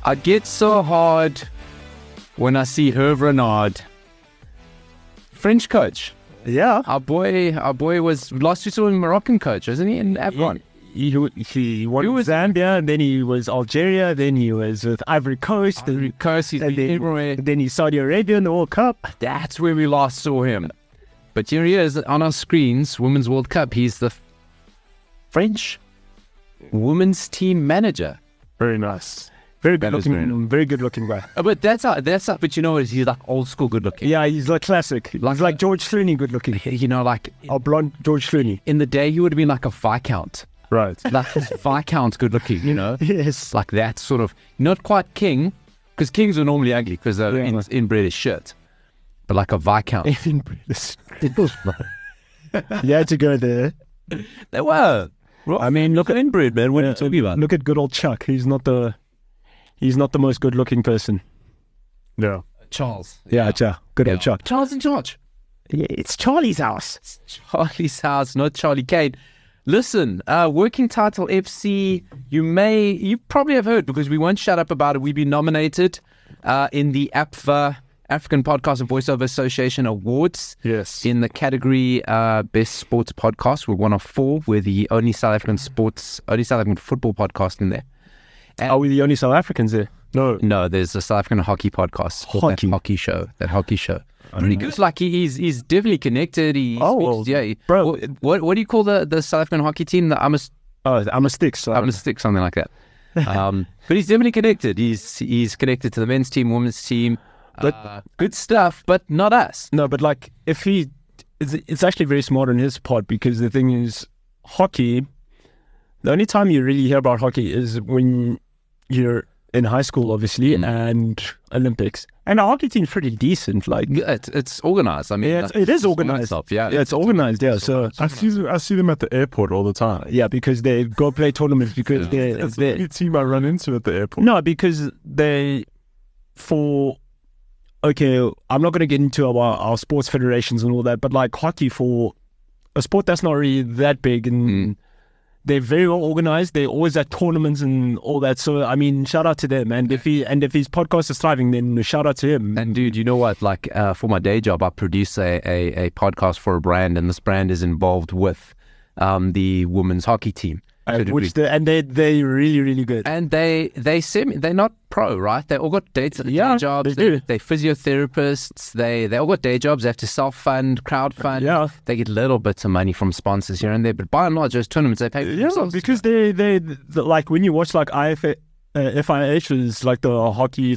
I get so hard when I see Hervé Renard, French coach. Yeah. Our boy was last we saw him Moroccan coach, wasn't he? In APVA. He won Zambia, and then he was Algeria, then he was with Ivory Coast, He's been everywhere. then he's Saudi Arabia in the World Cup. That's where we last saw him. But here he is on our screens, Women's World Cup. He's the French women's team manager. Very nice. Very good That is looking, very good looking guy. But that's but you know what? He's like old school good looking. Yeah, he's like classic. He's like George Clooney good looking. You know, like A blonde George Clooney. in the day, he would have been like a Viscount. Right. Like Viscount good looking, you know? Yes. Like that sort of, not quite king, because kings are normally ugly because they're inbred as shit. But like a Viscount. You had to go there. They were. I mean, look at inbred, man. What are you talking about? Look at good old Chuck. He's not the most good looking person. No. Charles. Yeah, Chuck. Good old Chuck. Charles in charge. Yeah, it's Charlie's house. It's Charlie's house, not Charlie Kane. Listen, Working Title FC, you probably have heard because we won't shut up about it. We've been nominated in the APVA, African Podcast and Voiceover Association Awards. Yes. In the category Best Sports Podcast. We're one of 4. We're the only South African football podcast in there. And Are we the only South Africans there? No, there's a South African hockey podcast called That Hockey Show. Really good. Like he's definitely connected. What do you call the South African hockey team? I'm a Sticks, something like that. But he's definitely connected. He's connected to the men's team, women's team. But good stuff, but not us. No, but like it's actually very smart on his part because the thing is, hockey. The only time you really hear about hockey is when you're in high school, obviously, and Olympics. And our hockey team's pretty decent. Like it's organized. I mean, it is organized. Yeah, it's organized. Yeah, so I see them at the airport all the time. Yeah, because they go play tournaments because That's the only team I run into at the airport. No, because I'm not going to get into our sports federations and all that, but like hockey, for a sport that's not really that big, and they're very well organized. They're always at tournaments and all that. So I mean, shout out to them. And if his podcast is thriving, then shout out to him. And dude, you know what? Like for my day job, I produce a podcast for a brand, and this brand is involved with the women's hockey team. They're really, really good. And they're not pro, right? They all got day jobs. They're physiotherapists. They all got day jobs. They have to self-fund, crowdfund. Yeah. They get little bits of money from sponsors here and there, but by and large, those tournaments they pay for themselves. Because they like when you watch like FIH is like the hockey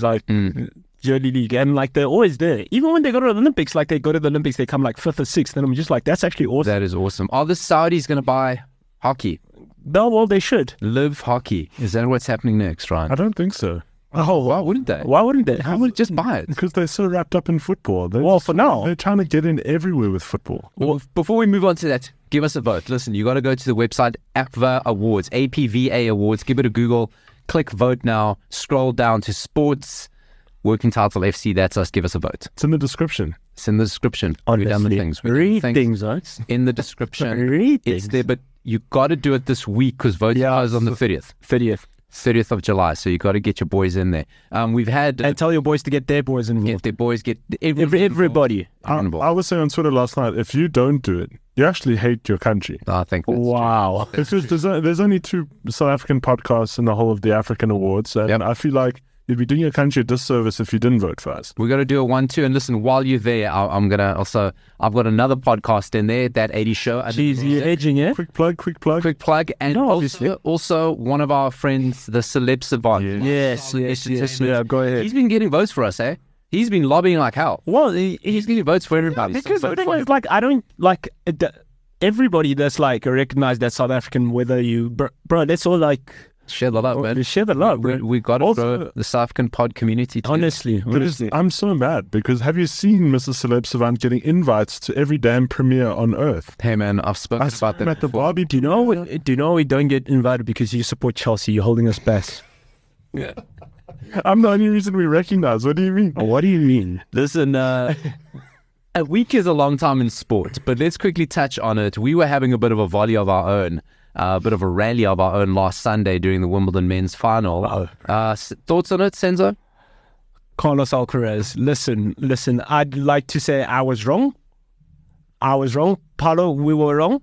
yearly league, and like they're always there. Even when they go to the Olympics, like they go to the Olympics, they come like 5th or 6th, and I'm just like, that's actually awesome. That is awesome. Are the Saudis going to buy hockey? No, well, they should. Live hockey. Is that what's happening next, Ryan? I don't think so. Oh, why wouldn't they? How would just buy it? Because they're so wrapped up in football. For now. They're trying to get in everywhere with football. Well, before we move on to that, give us a vote. Listen, you got to go to the website, APVA Awards, APVA Awards. Give it a Google. Click vote now. Scroll down to sports. Working Title FC. That's us. Give us a vote. It's in the description. It's in the description. Honestly. We've done the things. Read things, right? In the description. Read It's things. there, but you got to do it this week because voting is on the 30th. 30th of July, so you got to get your boys in there. We've had and tell your boys to get their boys involved. Get their boys, get everybody. I was saying on Twitter last night, if you don't do it, you actually hate your country. I think that's wow. Because there's only 2 South African podcasts in the whole of the African Awards, and I feel like you'd be doing your country a disservice if you didn't vote for us. We're going to do a 1-2, and listen, while you're there, I'm going to also, I've got another podcast in there, That 80 Show. Jeez, you're edging it. Quick plug. And also one of our friends, the Celeb Savant. Yes. Yeah, go ahead. He's been getting votes for us, eh? He's been lobbying like hell. Well, he's getting votes for everybody. Because the thing is, like, I don't, like, everybody that's, like, recognized that South African, whether you, bro, that's all, like... Share the love, man. Share the love. We got to grow the South African pod community together. Honestly. I'm so mad because have you seen Mr. Celeb Savant getting invites to every damn premiere on earth? Hey man, I've spoken about that at the Barbie. Do you know we don't get invited because you support Chelsea? You're holding us back. Yeah. I'm the only reason we recognize. What do you mean? What do you mean? Listen, a week is a long time in sport, but let's quickly touch on it. We were having a bit of a volley of our own bit of a rally of our own last Sunday during the Wimbledon men's final. Thoughts on it, Senzo? Carlos Alcaraz. Listen. I'd like to say I was wrong. Paulo, we were wrong.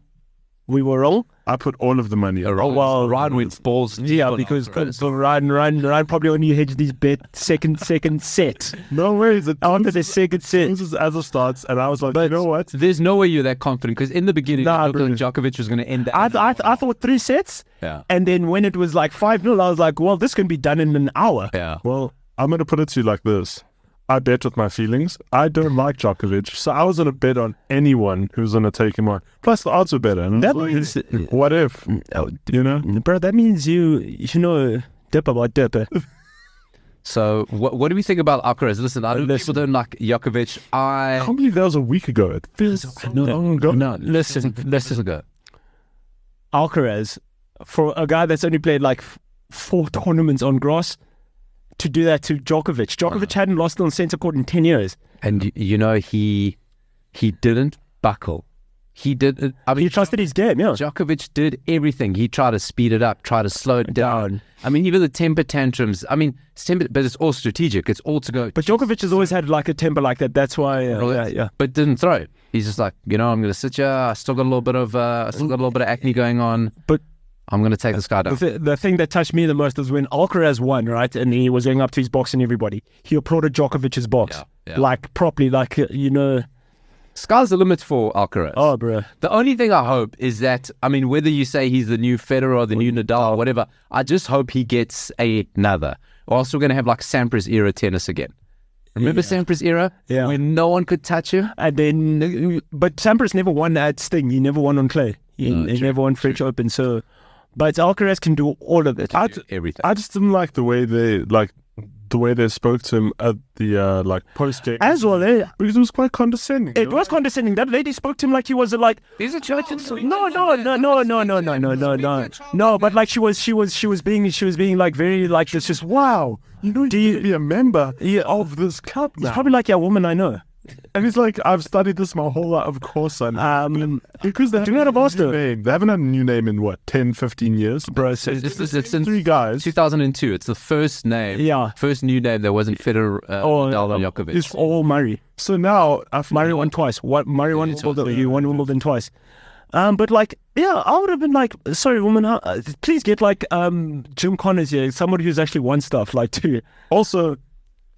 I put all of the money. Well, Ryan went balls. Yeah, because Ryan probably only hedged his bet second set. No way. After the second set. This is as it starts, and I was like, you know what? There's no way you're that confident, because in the beginning, Djokovic was going to end that. I thought 3 sets. Yeah. And then when it was like 5-0, I was like, well, this can be done in an hour. Yeah. Well, I'm going to put it to you like this. I bet with my feelings. I don't like Djokovic, so I was going to bet on anyone who's going to take him on. Plus, the odds were better. And that means, what if? You know? Bro, that means you know, dip about dipper. So, what do we think about Alcaraz? Listen, I know people don't like Djokovic. I can't believe that was a week ago. It feels so long ago. No, listen. Alcaraz, for a guy that's only played like 4 tournaments on grass, to do that to Djokovic. Djokovic hadn't lost on centre court in 10 years. And you know, he didn't buckle. He did. I mean, he trusted his game, yeah. Djokovic did everything. He tried to speed it up, try to slow it down. I mean, even the temper tantrums. I mean, but it's all strategic. It's all to go. But Djokovic has always had like a temper like that. That's why, yeah. But didn't throw. He's just like, I'm going to sit here. I still got a little bit of acne going on. But I'm going to take this guy down. The thing that touched me the most was when Alcaraz won, right? And he was going up to his box and everybody. He applauded Djokovic's box. Yeah. Like, properly, like, Sky's the limit for Alcaraz. Oh, bro. The only thing I hope is that, I mean, whether you say he's the new Federer or the new Nadal or whatever, I just hope he gets another. Or else we're going to have like Sampras era tennis again. Remember Sampras era? Yeah. When no one could touch him? And then, but Sampras never won at Sting. He never won on clay. He never won French Open. So, but Alcaraz can do all of it. Everything. I just didn't like the way they spoke to him at the post game as well, because it was quite condescending. It was condescending. That lady spoke to him like he was like, he's a child. No. But like she was being like very like this. Just wow. Do you be a member of this club now? It's probably like a woman I know. And he's like, I've studied this my whole life. Of course I know. Because they haven't had a new name in what, 10, 15 years? Bro, so it's in 3 guys. 2002. It's the first name. Yeah. First new name that wasn't Federer, Nadal, and Djokovic. It's all Murray. So now Murray won twice. Murray won Wimbledon. He won Wimbledon twice. But like, yeah, I would have been like, sorry, woman, please get like Jim Connors here, somebody who's actually won stuff like too. Also,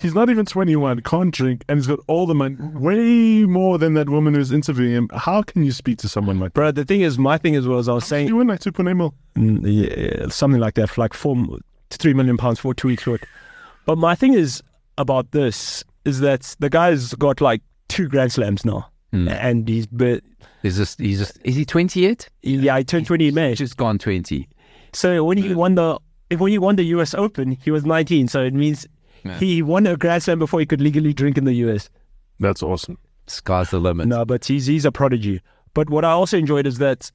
he's not even 21, can't drink, and he's got all the money, way more than that woman who's interviewing him. How can you speak to someone like that? Bro, the thing is, my thing as well, as I was saying, you win like 2.8 mil. Yeah, something like that, for like £4 to £3 million for 2 weeks short. But my thing is about this is that the guy's got like 2 Grand Slams now, and is he 20 yet? Yeah, he turned 20 in May. He's just gone 20. So when he won the US Open, he was 19. So it means he won a Grand Slam before he could legally drink in the US. That's awesome. Sky's the limit. No, but he's a prodigy. But what I also enjoyed is that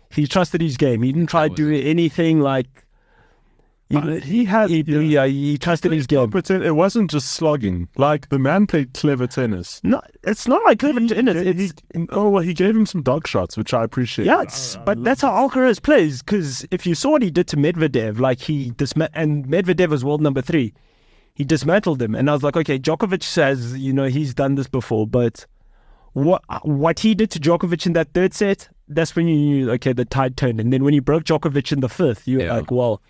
he trusted his game. He didn't try to do anything like. He trusted his game. It wasn't just slogging. Like, the man played clever tennis. No, it's not like clever tennis. He gave him some dog shots, which I appreciate. Yeah, but that's how Alcaraz plays. Because if you saw what he did to Medvedev, like and Medvedev was world number 3. He dismantled him, and I was like, okay, Djokovic says, he's done this before, but what he did to Djokovic in that 3rd set, that's when you knew, okay, the tide turned. And then when he broke Djokovic in the 5th, you were like, well.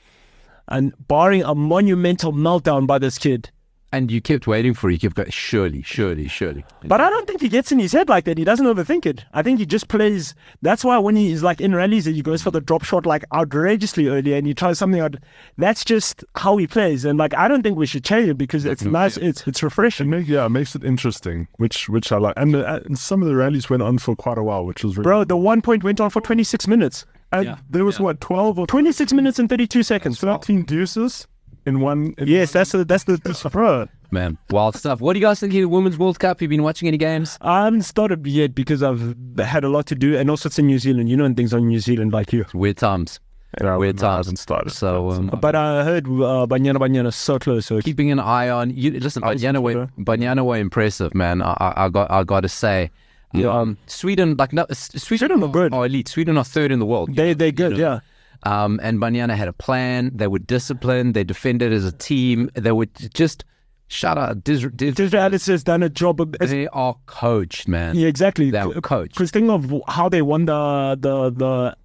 And barring a monumental meltdown by this kid. And you kept waiting for it. You kept going, surely. But I don't think he gets in his head like that. He doesn't overthink it. I think he just plays. That's why when he's like in rallies, he goes for the drop shot like outrageously early, and he tries something out. That's just how he plays. And like, I don't think we should change it because it's nice. It's refreshing. It makes it interesting, which I like. And some of the rallies went on for quite a while, which was really Bro, the 1 point went on for 26 minutes. And there was 12 or 26 minutes and 32 seconds. 13 deuces in one. Yes, that's the bro. Man, wild stuff. What do you guys think of the Women's World Cup? You've been watching any games? I haven't started yet because I've had a lot to do, and also it's in New Zealand. And things on New Zealand like you. Weird times. Weird times. Hasn't started. So, but I heard Banyana so close. So keeping an eye on you. Listen, Banyana were impressive, man. I got to say. Sweden, Sweden are good. Are elite. Sweden are third in the world. They're good, yeah. And Banyana had a plan. They were disciplined. They defended as a team. They were just shout out. Ellis has done a job. They are coached, man. Yeah, exactly. They are coached. Because think of how they won the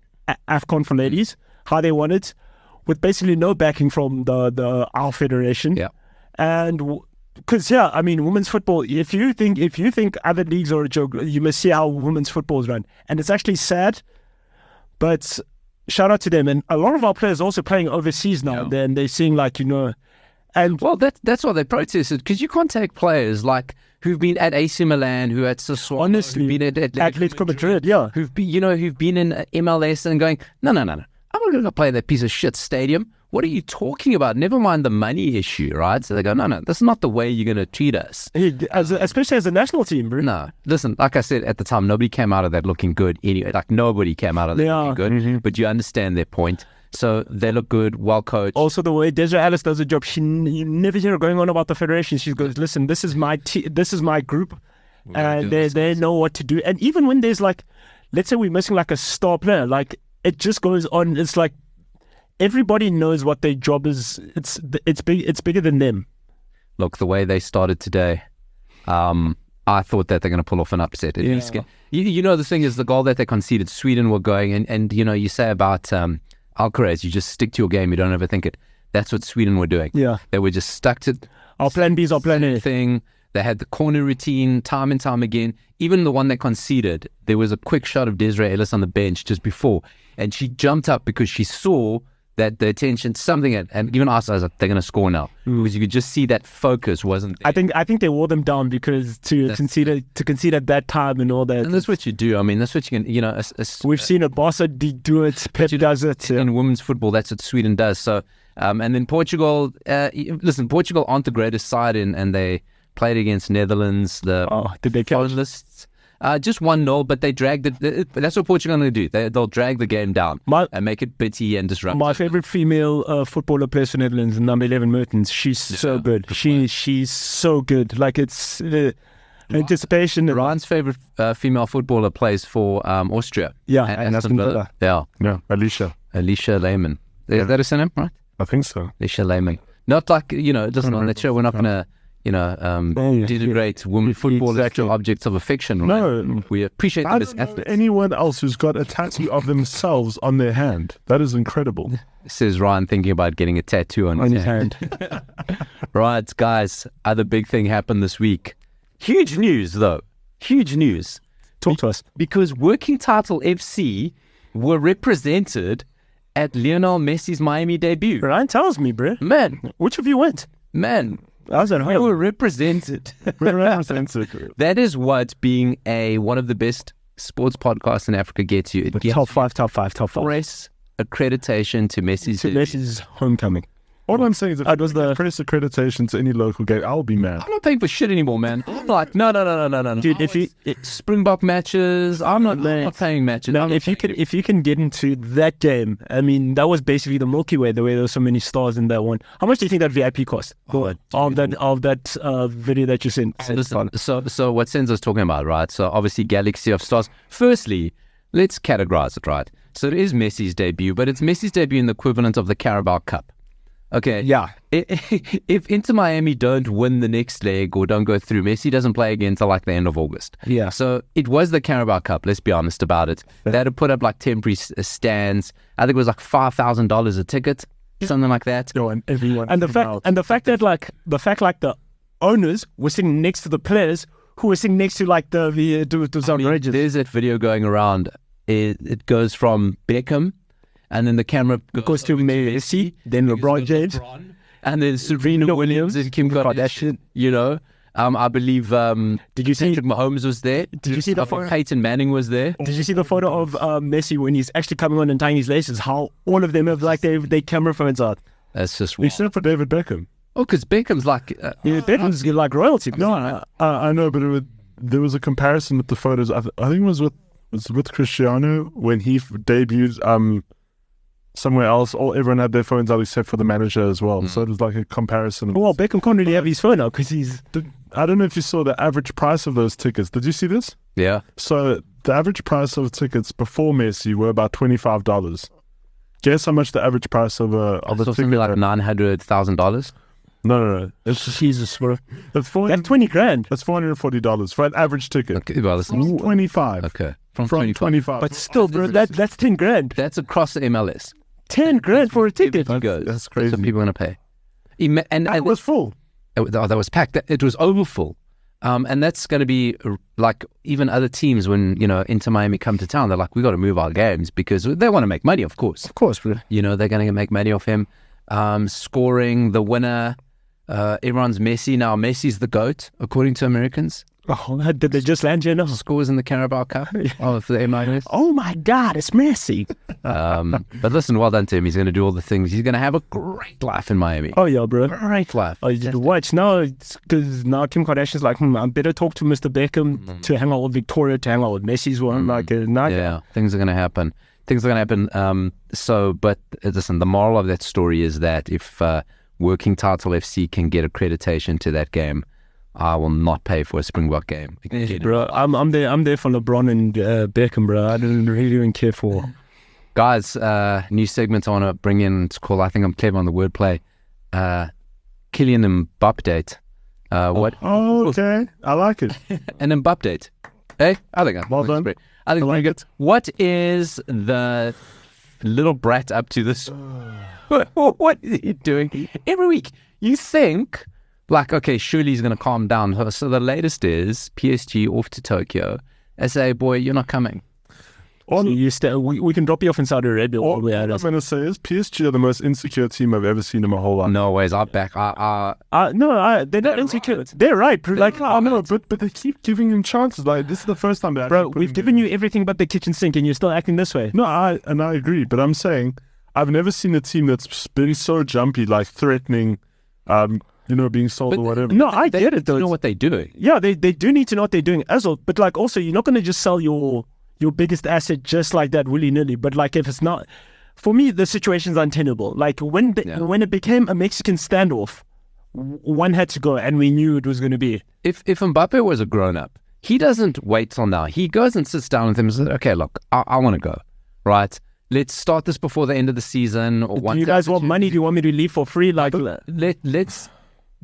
AFCON for ladies, how they won it, with basically no backing from our federation. Yeah. And because I mean, women's football. If you think other leagues are a joke, you must see how women's football is run, and it's actually sad. But shout out to them, and a lot of our players are also playing overseas now. Then they're seeing and well, that's why they protested, because you can't take players like who've been at AC Milan, who at Sassuolo, honestly, who've been at Atletico Madrid, yeah, who've been in MLS and going, no, I'm not going to play that piece of shit stadium. What are you talking about? Never mind the money issue, right? So they go, no, that's not the way you're going to treat us. Especially as a national team, bro. No, listen, like I said at the time, nobody came out of that looking good anyway. Like nobody came out of that looking good. Mm-hmm. But you understand their point. So they look good, well coached. Also, the way Desiree Ellis does a job, you never hear her going on about the federation. She goes, listen, this is my this is my group, and they know what to do. And even when there's let's say we're missing a star player, it just goes on. It's like everybody knows what their job is. It's big. It's bigger than them. Look, the way they started today, I thought that they're going to pull off an upset. The thing is, the goal that they conceded, Sweden were going, and you say about Alcaraz, you just stick to your game, you don't overthink it. That's what Sweden were doing. Yeah. They were just stuck to our plan B is our plan A thing. They had the corner routine time and time again. Even the one they conceded, there was a quick shot of Desiree Ellis on the bench just before, and she jumped up because she saw that the attention, and even us, I was like, they're going to score now. Because you could just see that focus wasn't there. I think they wore them down because to concede at that time and all that. And that's what you do. I mean, that's what you can, we've seen it. Barca do it. Pep does it. In women's football, that's what Sweden does. So, and then Portugal, Portugal aren't the greatest side, and they played against Netherlands, did they finalists. Just 1-0, but they dragged it. That's what Portugal are going to do. They'll drag the game down and make it bitty and disruptive. My favorite female footballer plays for Netherlands, number 11, Mertens. She's so good. She's so good. It's anticipation. Ryan's favorite female footballer plays for Austria. Yeah, and Aston Villa. Yeah, Alicia Lehmann. Is that her name, right? I think so. Alicia Lehmann. Not it doesn't on that show. We're not going to denigrate women football as actual objects of affection. Right? No. We appreciate them as athletes. Anyone else who's got a tattoo of themselves on their hand. That is incredible. Says Ryan, thinking about getting a tattoo on his hand. Right, guys, other big thing happened this week. Huge news, though. Huge news. Talk to us. Because Working Title FC were represented at Lionel Messi's Miami debut. Ryan tells me, bro. Man. Which of you went? Man. I was at home. We were represented. That is what being one of the best sports podcasts in Africa gets you. It gets top five. Press accreditation to Messi's homecoming. All I'm saying is, if it was the press accreditation to any local game, I'll be mad. I'm not paying for shit anymore, man. I'm like, no. Dude, if you Springbok matches, I'm not paying matches. No, if you can get into that game, I mean, that was basically the Milky Way. The way there were so many stars in that one. How much do you think that VIP cost? Of that video that you sent. So what Senzo's talking about, right? So obviously, Galaxy of Stars. Firstly, let's categorize it, right? So it is Messi's debut, but it's Messi's debut in the equivalent of the Carabao Cup. Okay. Yeah. If Inter Miami don't win the next leg or don't go through, Messi doesn't play again until the end of August. Yeah. So it was the Carabao Cup. Let's be honest about it. They had to put up temporary stands. I think it was $5,000 a ticket, something like that. No, and everyone. And the fact that the owners were sitting next to the players who were sitting next to it was outrageous. There's that video going around. It goes from Beckham. And then the camera goes to Messi, then LeBron James, and then Serena Williams and Kim Kardashian. I believe. Did you see Patrick Mahomes was there? Did you see the photo? Peyton Manning was there. Did you see the photo of Messi when he's actually coming on and tying his laces? How all of them have their camera phones out. That's just wild. Except for David Beckham. Oh, because Beckham's Beckham's like royalty. No, I know, but there was a comparison with the photos. I think it was with Cristiano when he debuted. Somewhere else, everyone had their phones out except for the manager as well. So it was like a comparison. Beckham can't really have his phone out because he's... I don't know if you saw the average price of those tickets. Did you see this? Yeah. So the average price of tickets before Messi were about $25. Guess how much the average price of a So ticket? something like $900,000. No. It's Jesus, bro. That's That's 20 grand. That's $440 for an average ticket. Okay, well, From 25. okay. From 25. 25. But still, bro, that's 10 grand. That's across the MLS. 10 grand for a ticket. That's crazy. That's what people are going to pay. And it was full. that was packed. It was over full. And that's going to be like even other teams when, Inter Miami come to town, they're like, we got to move our games because they want to make money, of course. Of course, bro. They're going to make money off him. Scoring, the winner. Everyone's Messi. Now, Messi's the GOAT, according to Americans. Oh, did they just land here now? Scores in the Carabao Cup for the MLS. Oh, my God, it's Messi. But listen, well done to him. He's going to do all the things. He's going to have a great life in Miami. Oh, yeah, bro. Great life. Oh, you watch now, because now Kim Kardashian's like, I better talk to Mr. Beckham to hang out with Victoria, to hang out with Messi's one. Yeah, things are going to happen. But listen, the moral of that story is that if Working Title FC can get accreditation to that game, I will not pay for a Springbok game. Bro, I'm there for LeBron and Beckham, bro. I don't really even care for. Guys, new segment I want to bring in. It's called, I think I'm clever on the wordplay, Kylian Mbupdate. What? Oh, okay. I like it. An Mbupdate. Hey, I think well done. I think I like it. What is the little brat up to this? What is he doing? Every week, you think, like, okay, surely he's going to calm down. So the latest is PSG off to Tokyo. I say, boy, you're not coming. We can drop you off in Saudi Arabia. All I'm going to say is PSG are the most insecure team I've ever seen in my whole life. No ways, I'm back. They're not insecure. Right. They're right. Like, I know, but they keep giving him chances. Like, this is the first time bro, we've given you everything but the kitchen sink and you're still acting this way. No, I agree, but I'm saying I've never seen a team that's been so jumpy, like threatening, being sold or whatever. No, I get it though. They know what they're doing. Yeah, they do need to know what they're doing as well. But like, also, you're not going to just sell your biggest asset just like that willy-nilly. But like, if it's not, for me, the situation's untenable. Like when it became a Mexican standoff, one had to go, and we knew it was going to be. If Mbappe was a grown-up, he doesn't wait till now. He goes and sits down with him and says, okay, look, I want to go, right? Let's start this before the end of the season. Or do you guys want money? Do you want me to leave for free? Like, let's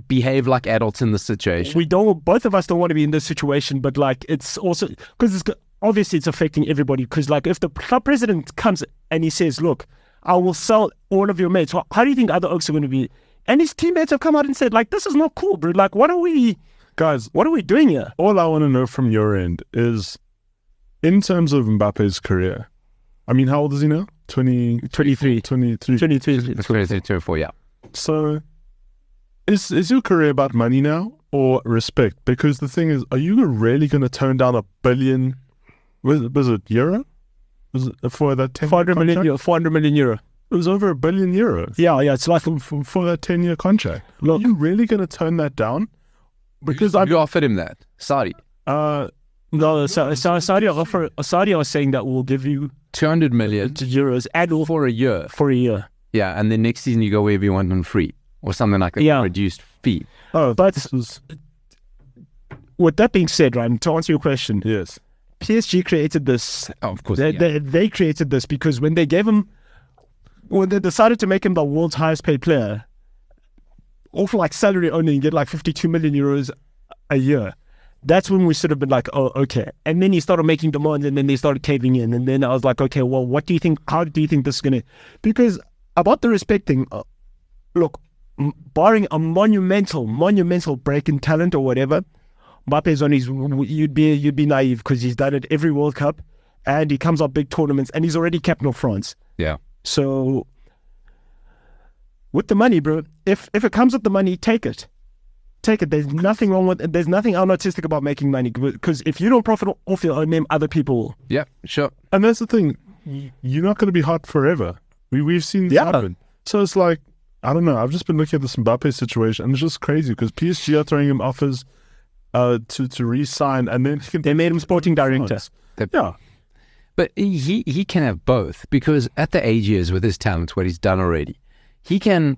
behave like adults in the situation. Both of us don't want to be in this situation, but like, it's also, because obviously it's affecting everybody. Because like, if the club president comes and he says, look, I will sell all of your mates, how do you think other Oaks are going to be? And his teammates have come out and said, like, this is not cool, bro. Like, what are we doing here? All I want to know from your end is, in terms of Mbappe's career, I mean, how old is he now? 23, 24, yeah. So, is your career about money now or respect? Because the thing is, are you really going to turn down $1 billion? Was it euro? Was it for that 10 400 million euro. It was over €1 billion. Yeah, it's like for that 10-year contract. Look, are you really going to turn that down? Because you offered him that, Saudi. No, Saudi was saying that we'll give you 200 million euros annual for a year. For a year. Yeah, and then next season you go wherever you want on free or something like that. Yeah. Reduced fee. Oh, but with that being said, Ryan, to answer your question, yes, PSG created this. Oh, of course, they created this because when they decided to make him the world's highest paid player, all for like salary only, and get like 52 million euros a year. That's when we should have been like, oh, okay. And then he started making demands, and then they started caving in. And then I was like, okay, well, what do you think? How do you think this is going to... Because about the respect thing, look, barring a monumental break in talent or whatever, Mbappe's on his... You'd be naive because he's done it every World Cup, and he comes up big tournaments, and he's already captain of France. Yeah. So, with the money, bro, if it comes with the money, take it. There's nothing wrong with it. There's nothing unartistic about making money, because if you don't profit off your own name, other people will. Yeah, sure. And that's the thing. You're not going to be hot forever. We've seen this happen. So it's like, I don't know. I've just been looking at this Mbappe situation, and it's just crazy because PSG are throwing him offers to re-sign, and then they made him sporting director. Yeah. But he can have both, because at the age he is with his talent, what he's done already, he can...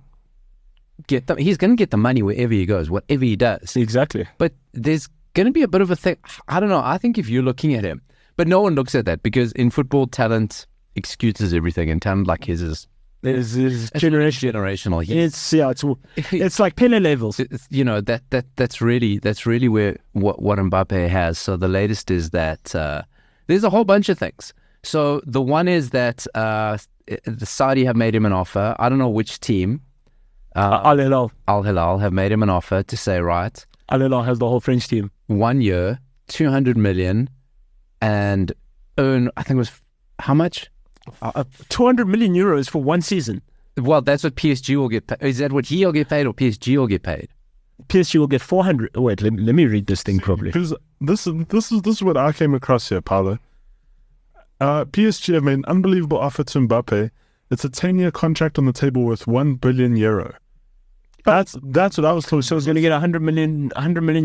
he's going to get the money wherever he goes, whatever he does. Exactly. But there's going to be a bit of a thing. I don't know. I think if you're looking at him, but no one looks at that because in football, talent excuses everything, and talent like his is generational. It's like Pele levels. That's really where what Mbappe has. So the latest is that there's a whole bunch of things. So the one is that the Saudi have made him an offer. I don't know which team. Al Hilal have made him an offer to say, right, Al Hilal has the whole French team. 1 year, 200 million, and earn, I think it was, how much? 200 million euros for 1 season. Well, that's what PSG will get paid. Is that what he'll get paid or PSG will get paid? PSG will get 400. Wait, let me read this thing properly. Because this is what I came across here, Paolo. PSG have made an unbelievable offer to Mbappe. It's a 10-year contract on the table worth €1 billion. That's what I was told. So he's going to get 100 million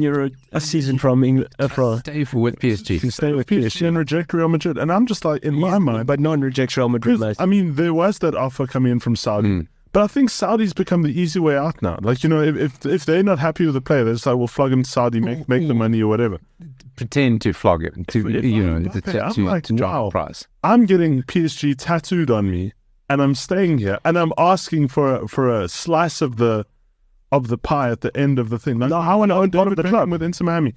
euro a season from England. Stay with PSG. To stay with PSG and reject Real Madrid. And I'm just like, in my mind, but no one rejects Real Madrid. I mean, there was that offer coming in from Saudi. But I think Saudi's become the easy way out now. Like, if they're not happy with the player, they're just like, we'll flog him to Saudi, make the money or whatever. Pretend to flog him to drop price. I'm getting PSG tattooed on me, and I'm staying here, and I'm asking for a slice of the pie at the end of the thing. Like, no, I want to own part of the club with Inter Miami.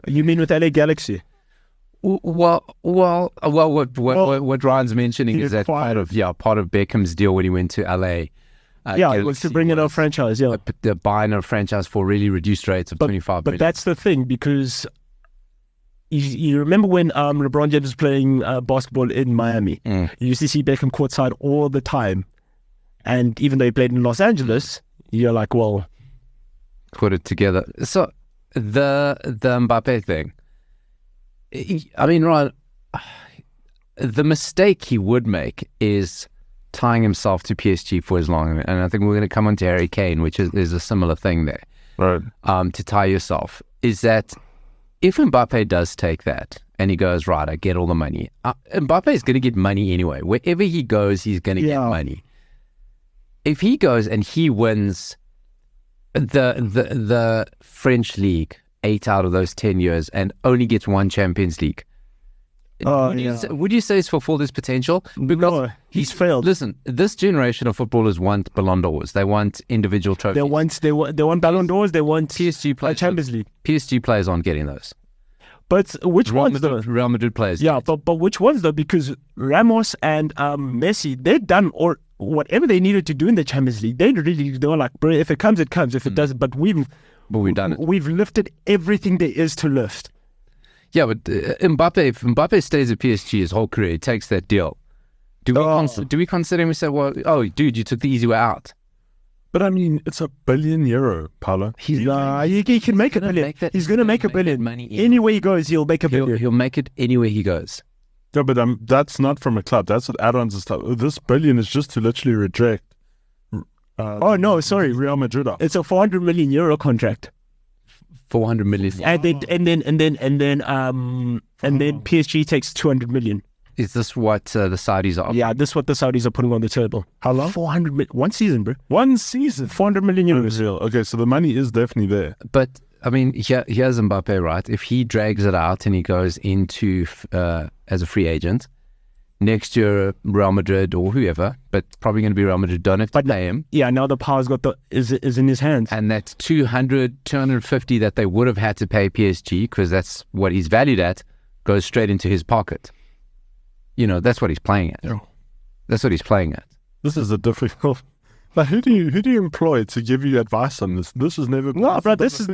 You mean with LA Galaxy? Well, what Ryan's mentioning is that part of Beckham's deal when he went to LA. It was to bring in a franchise. Yeah, the buying a franchise for really reduced rates of 25 million. But that's the thing, because you remember when LeBron James was playing basketball in Miami? You used to see Beckham courtside all the time, and even though he played in Los Angeles, you're like, well, put it together. So the Mbappe thing. I mean, Ryan, the mistake he would make is tying himself to PSG for as long, and I think we're going to come on to Harry Kane, which is a similar thing there. Right. To tie yourself is that if Mbappe does take that and he goes, right, I get all the money. Mbappe is going to get money anyway. Wherever he goes, he's going to get money. If he goes and he wins the French league 8 out of those 10 years and only gets 1 Champions League, would you say he's fulfilled his potential? Because no, he's failed. Listen, this generation of footballers want Ballon d'Ors. They want individual trophies. They want Ballon d'Ors. They want PSG players. Champions League. PSG players aren't getting those. But which ones though? Real Madrid players. Yeah, but which ones though? Because Ramos and Messi, they've done whatever they needed to do in the Champions League. They were like, bro, if it comes, it comes. If it doesn't, but we've done it. We've lifted everything there is to lift. Yeah, but Mbappe, if Mbappe stays at PSG his whole career, he takes that deal. Do we consider him and say, well, oh, dude, you took the easy way out? But I mean, it's €1 billion, Paolo. He can make $1 billion. He's going to make $1 billion. Anywhere he goes, he'll make $1 billion. He'll make it anywhere he goes. No, but that's not from a club. That's what add-ons and stuff. This $1 billion is just to literally reject. Real Madrid. It's a €400 million contract. 400 million. And then PSG takes 200 million. Is this what the Saudis are? Yeah, this is what the Saudis are putting on the table. How long? 400 million. 1 season, bro. 1 season. 400 million euros. Okay, so the money is definitely there. But I mean, here's Mbappe, right? If he drags it out and he goes into as a free agent next year, Real Madrid or whoever, but probably going to be Real Madrid, don't have to pay him. Yeah, now the power's is in his hands. And that's 250 that they would have had to pay PSG, because that's what he's valued at, goes straight into his pocket. That's what he's playing at. Yeah. That's what he's playing at. This is a difficult. Like, who do you employ to give you advice on this? This is never. No, bro. This is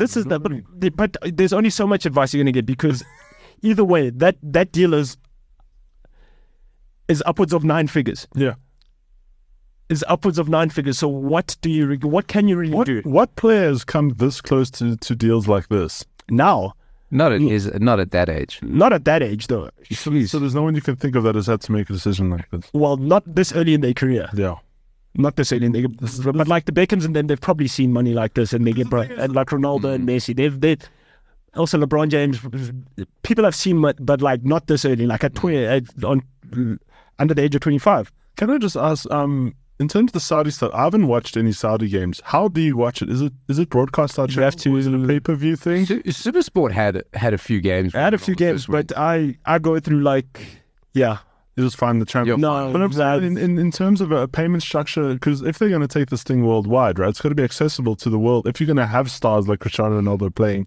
but there's only so much advice you're going to get, because either way, that deal is upwards of 9 figures. Yeah. Is upwards of 9 figures. So what can you really do? What players come this close to deals like this? Now. Not at that age. Not at that age, though. So there's no one you can think of that has had to make a decision like this. Well, not this early in their career. Yeah. Not this early in their career. But like the Beckhams and them, they've probably seen money like this, and they get and like Ronaldo and Messi. They've also LeBron James. People have seen, but like not this early, like at 20 under the age of 25. Can I just ask? in terms of the Saudi stuff, I haven't watched any Saudi games. How do you watch it? Is it broadcast out? You have to. Is it a pay-per-view thing? Supersport had a few games. I had a few games, but I go through like, yeah. You just find the channel. No, but in terms of a payment structure, because if they're going to take this thing worldwide, right, it's got to be accessible to the world. If you're going to have stars like Cristiano Ronaldo playing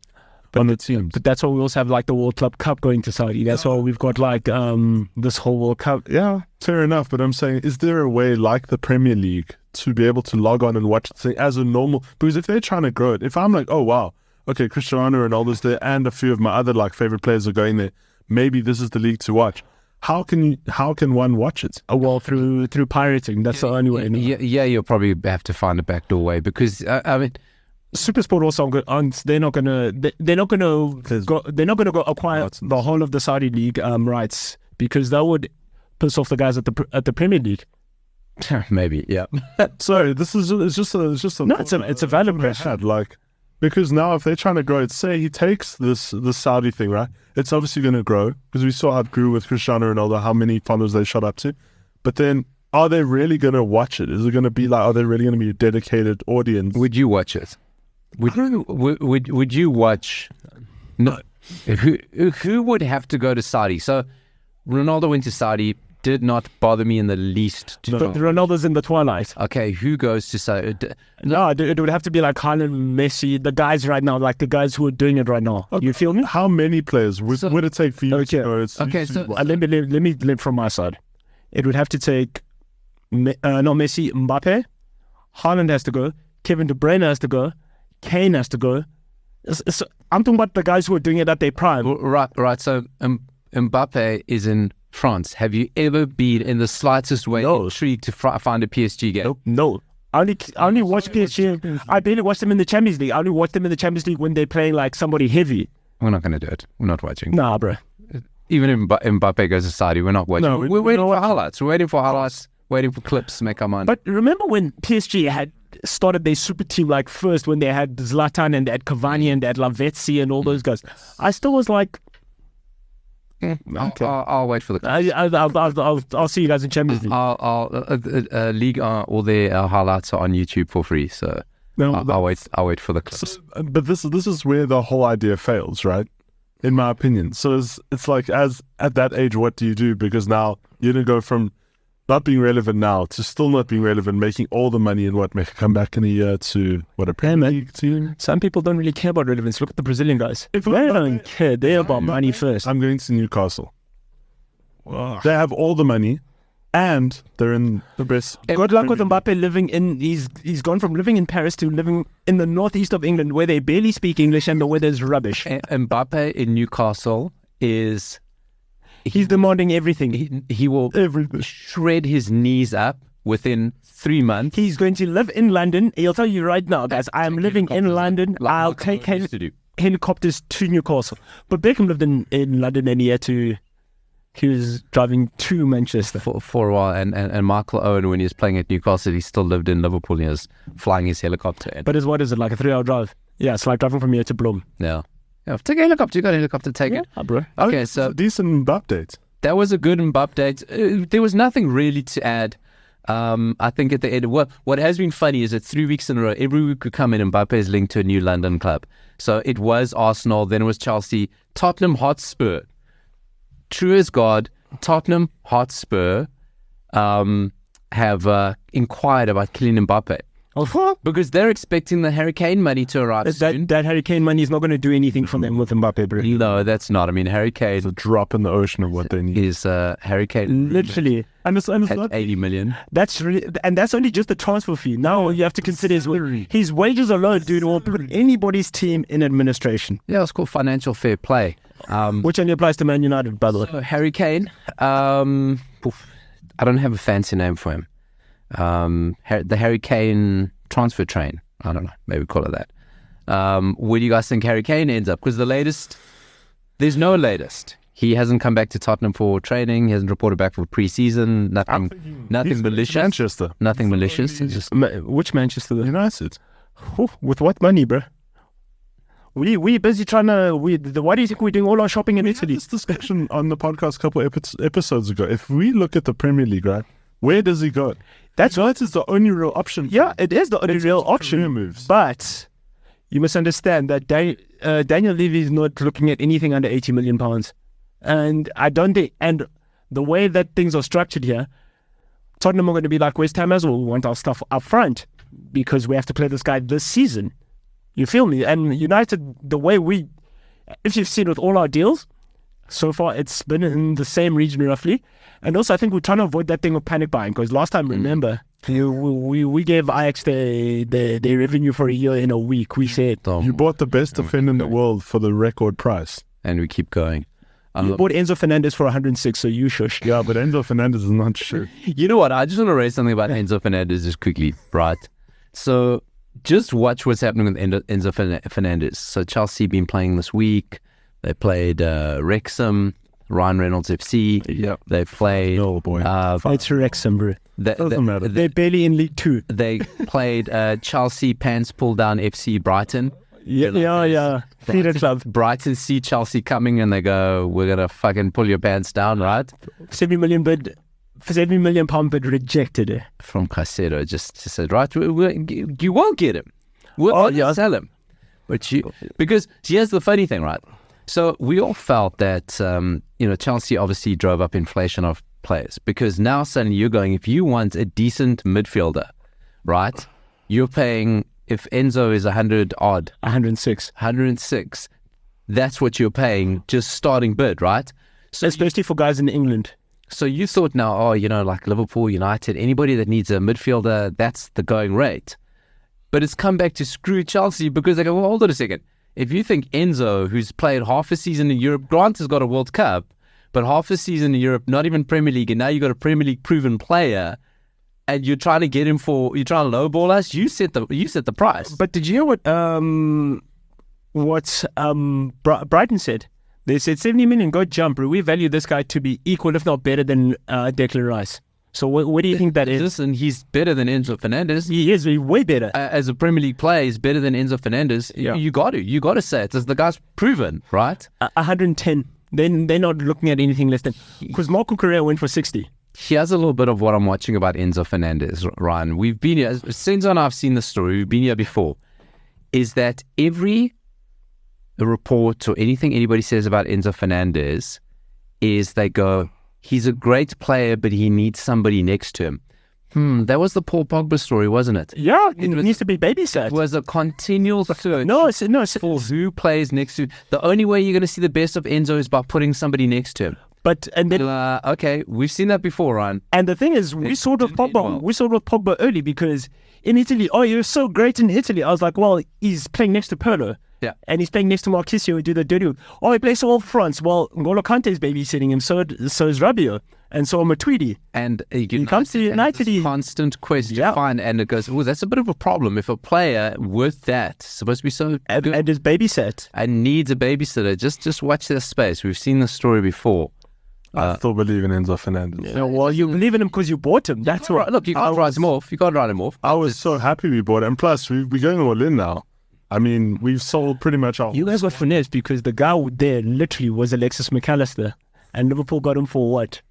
on the teams. But that's why we also have like the World Club Cup going to Saudi. That's why we've got like this whole World Cup. Yeah, fair enough. But I'm saying, is there a way like the Premier League to be able to log on and watch the thing as a normal? Because if they're trying to grow it, if I'm like, oh wow, okay, Cristiano Ronaldo's there and a few of my other like favorite players are going there, maybe this is the league to watch. How can one watch it? Well, through pirating. That's the only way. Yeah, you'll probably have to find a backdoor way because I mean, Supersport also they're not gonna go acquire the whole of the Saudi league rights because that would piss off the guys at the Premier League. Maybe, yeah. So it's just a valid question. Like, because now if they're trying to grow it, say he takes the Saudi thing, right? It's obviously going to grow because we saw how it grew with Cristiano Ronaldo, how many followers they shot up to. But then, are they really going to watch it? Is it going to be like, are they really going to be a dedicated audience? Would you watch it? Would you watch? No. Who would have to go to Saudi? So Ronaldo went to Saudi. Did not bother me in the least. But Ronaldo's in the twilight. Okay, who goes to Saudi? No, it would have to be like Kylian, Messi, the guys right now, like the guys who are doing it right now. Okay. You feel me? How many players would it take for you to go? Let me live from my side. It would have to take Messi, Mbappe, Haaland has to go, Kevin De Bruyne has to go, Kane has to go. I'm talking about the guys who are doing it at their prime. Right. So Mbappe is in France. Have you ever been in the slightest way intrigued to find a PSG game? No. I only watch PSG. I barely watch them in the Champions League. I only watch them in the Champions League when they're playing like somebody heavy. We're not going to do it. We're not watching. Nah, bro. Even if Mbappe goes to Saudi, we're not watching. No, we're waiting for highlights. We're waiting for highlights. Waiting for clips to make our mind. But remember when PSG had started their super team like first when they had Zlatan and they had Cavani and they had Lavezzi and all those guys? I still was like, okay. I'll wait for the. I'll see you guys in Champions League. League all their highlights are on YouTube for free. So I'll wait for the clips. But this is where the whole idea fails, right? In my opinion. So it's like, as at that age, what do you do? Because now you're gonna go from not being relevant now to still not being relevant, making all the money and make come back in a year to what a Premier League team. Some people don't really care about relevance. Look at the Brazilian guys. They don't care. They're about money first. I'm going to Newcastle. Wow. They have all the money and they're in the best. Good luck with Mbappe living in. He's gone from living in Paris to living in the northeast of England where they barely speak English and the weather's rubbish. Mbappe in Newcastle is. He's demanding everything. He will shred his knees up within 3 months. He's going to live in London. He'll tell you right now, guys, I am living in London. I'll take helicopters to Newcastle. But Beckham lived in London and he was driving to Manchester. For a while. And Michael Owen, when he was playing at Newcastle, he still lived in Liverpool. He was flying his helicopter in. But what is it, like a 3-hour drive? Yeah, it's like driving from here to Bloem. Yeah. Yeah, take a helicopter. You got a helicopter, take it. Bro. Okay, so decent Mbupdate. That was a good Mbupdate. There was nothing really to add. I think at the end, what has been funny is that 3 weeks in a row, every week we come in, Mbappe is linked to a new London club. So it was Arsenal, then it was Chelsea, Tottenham Hotspur. True as God, Tottenham Hotspur have inquired about Kylian Mbupdate. Because they're expecting the Harry Kane money to arrive soon. That Harry Kane money is not going to do anything for them with Mbappe, bro. No, that's not. I mean, Harry Kane... It's a drop in the ocean of what they need. Is Harry Kane... Literally. And it's not 80 million. That's really... And that's only just the transfer fee. Now you have to consider his wages alone, dude, will put anybody's team in administration. Yeah, it's called financial fair play. Which only applies to Man United, by the way. So Harry Kane, I don't have a fancy name for him. The Harry Kane transfer train. I don't know. Maybe call it that. Where do you guys think Harry Kane ends up? Because there's no latest. He hasn't come back to Tottenham for training. He hasn't reported back for pre-season. Nothing malicious. Manchester. Nothing malicious. Which Manchester? United. With what money, bro? We busy trying to. Why do you think we're doing all our shopping in Italy? This discussion on the podcast a couple episodes ago. If we look at the Premier League, right? Where does he go? That is the only real option. Yeah, it is the only real option. Moves. But you must understand that Daniel Levy is not looking at anything under £80 million. And I don't think, and the way that things are structured here, Tottenham are going to be like West Ham as well. We want our stuff up front because we have to play this guy this season. You feel me? And United, the way if you've seen with all our deals, so far it's been in the same region roughly. And also I think we're trying to avoid that thing of panic buying because last time, remember, we gave Ajax their revenue for a year in a week. We said... You bought the best defender in the world for the record price. And we keep going. You bought Enzo Fernandez for 106, so you shush. Yeah, but Enzo Fernandez is not sure. You know what? I just want to raise something about Enzo Fernandez just quickly, right? So just watch what's happening with Enzo Fernandez. So Chelsea been playing this week. They played Wrexham, Ryan Reynolds FC. Yep. They played... Oh, boy. It's Wrexham, bro. Doesn't matter. They're barely in League 2. They played Chelsea Pants Pull Down FC Brighton. Yeah. Theatre club. Brighton see Chelsea coming and they go, we're going to fucking pull your pants down, right? £70 million bid rejected. From Caicedo, just said, right, you won't get him. We'll sell him. But because here's the funny thing, right? So we all felt that, Chelsea obviously drove up inflation of players because now suddenly you're going, if you want a decent midfielder, right, you're paying... If Enzo is 100 odd, 106, that's what you're paying, just starting bid, right? So especially for guys in England. So you thought now, like Liverpool, United, anybody that needs a midfielder, that's the going rate. But it's come back to screw Chelsea because they go, well, hold on a second. If you think Enzo, who's played half a season in Europe, Grant has got a World Cup, but half a season in Europe, not even Premier League, and now you've got a Premier League proven player, and you're trying to get him you're trying to lowball us. You set the price. But did you hear what Brighton said? They said 70 million. Go jump. We value this guy to be equal, if not better, than Declan Rice. So what do you think that is? Listen, he's better than Enzo Fernandez. He is way better as a Premier League player. He's better than Enzo Fernandez. Yeah. You got to say it. The guy's proven, right? 110. Then they're not looking at anything less than because Marco Correa went for 60. Here's a little bit of what I'm watching about Enzo Fernandez, Ryan. We've been here, Senzo and I have seen the story, we've been here before, is that every report or anything anybody says about Enzo Fernandez is they go, he's a great player, but he needs somebody next to him. That was the Paul Pogba story, wasn't it? Yeah, it needs to be babysat. It was a continual search for who plays next to him. The only way you're going to see the best of Enzo is by putting somebody next to him. Okay, we've seen that before, Ryan. And the thing is, we saw it with Pogba early because in Italy, you're so great in Italy. I was like, well, he's playing next to Pirlo. Yeah. And he's playing next to Marquisio who do the dirty. He plays so well for France. Well, N'Golo Kante is babysitting him. So is Rabiot. And so Matuidi. And he comes to United. Constant quest to find. And it goes, that's a bit of a problem. If a player with that supposed to be so good and is babysat and needs a babysitter, just watch this space. We've seen this story before. I still believe in Enzo Fernandez. Yeah, well, you believe in him because you bought him. That's right. Look, you can't write him off. You can't write him off. I was so happy we bought him. And plus, we're going all in now. I mean, we've sold pretty much all. You guys got finesse because the guy there literally was Alexis McAllister. And Liverpool got him for what?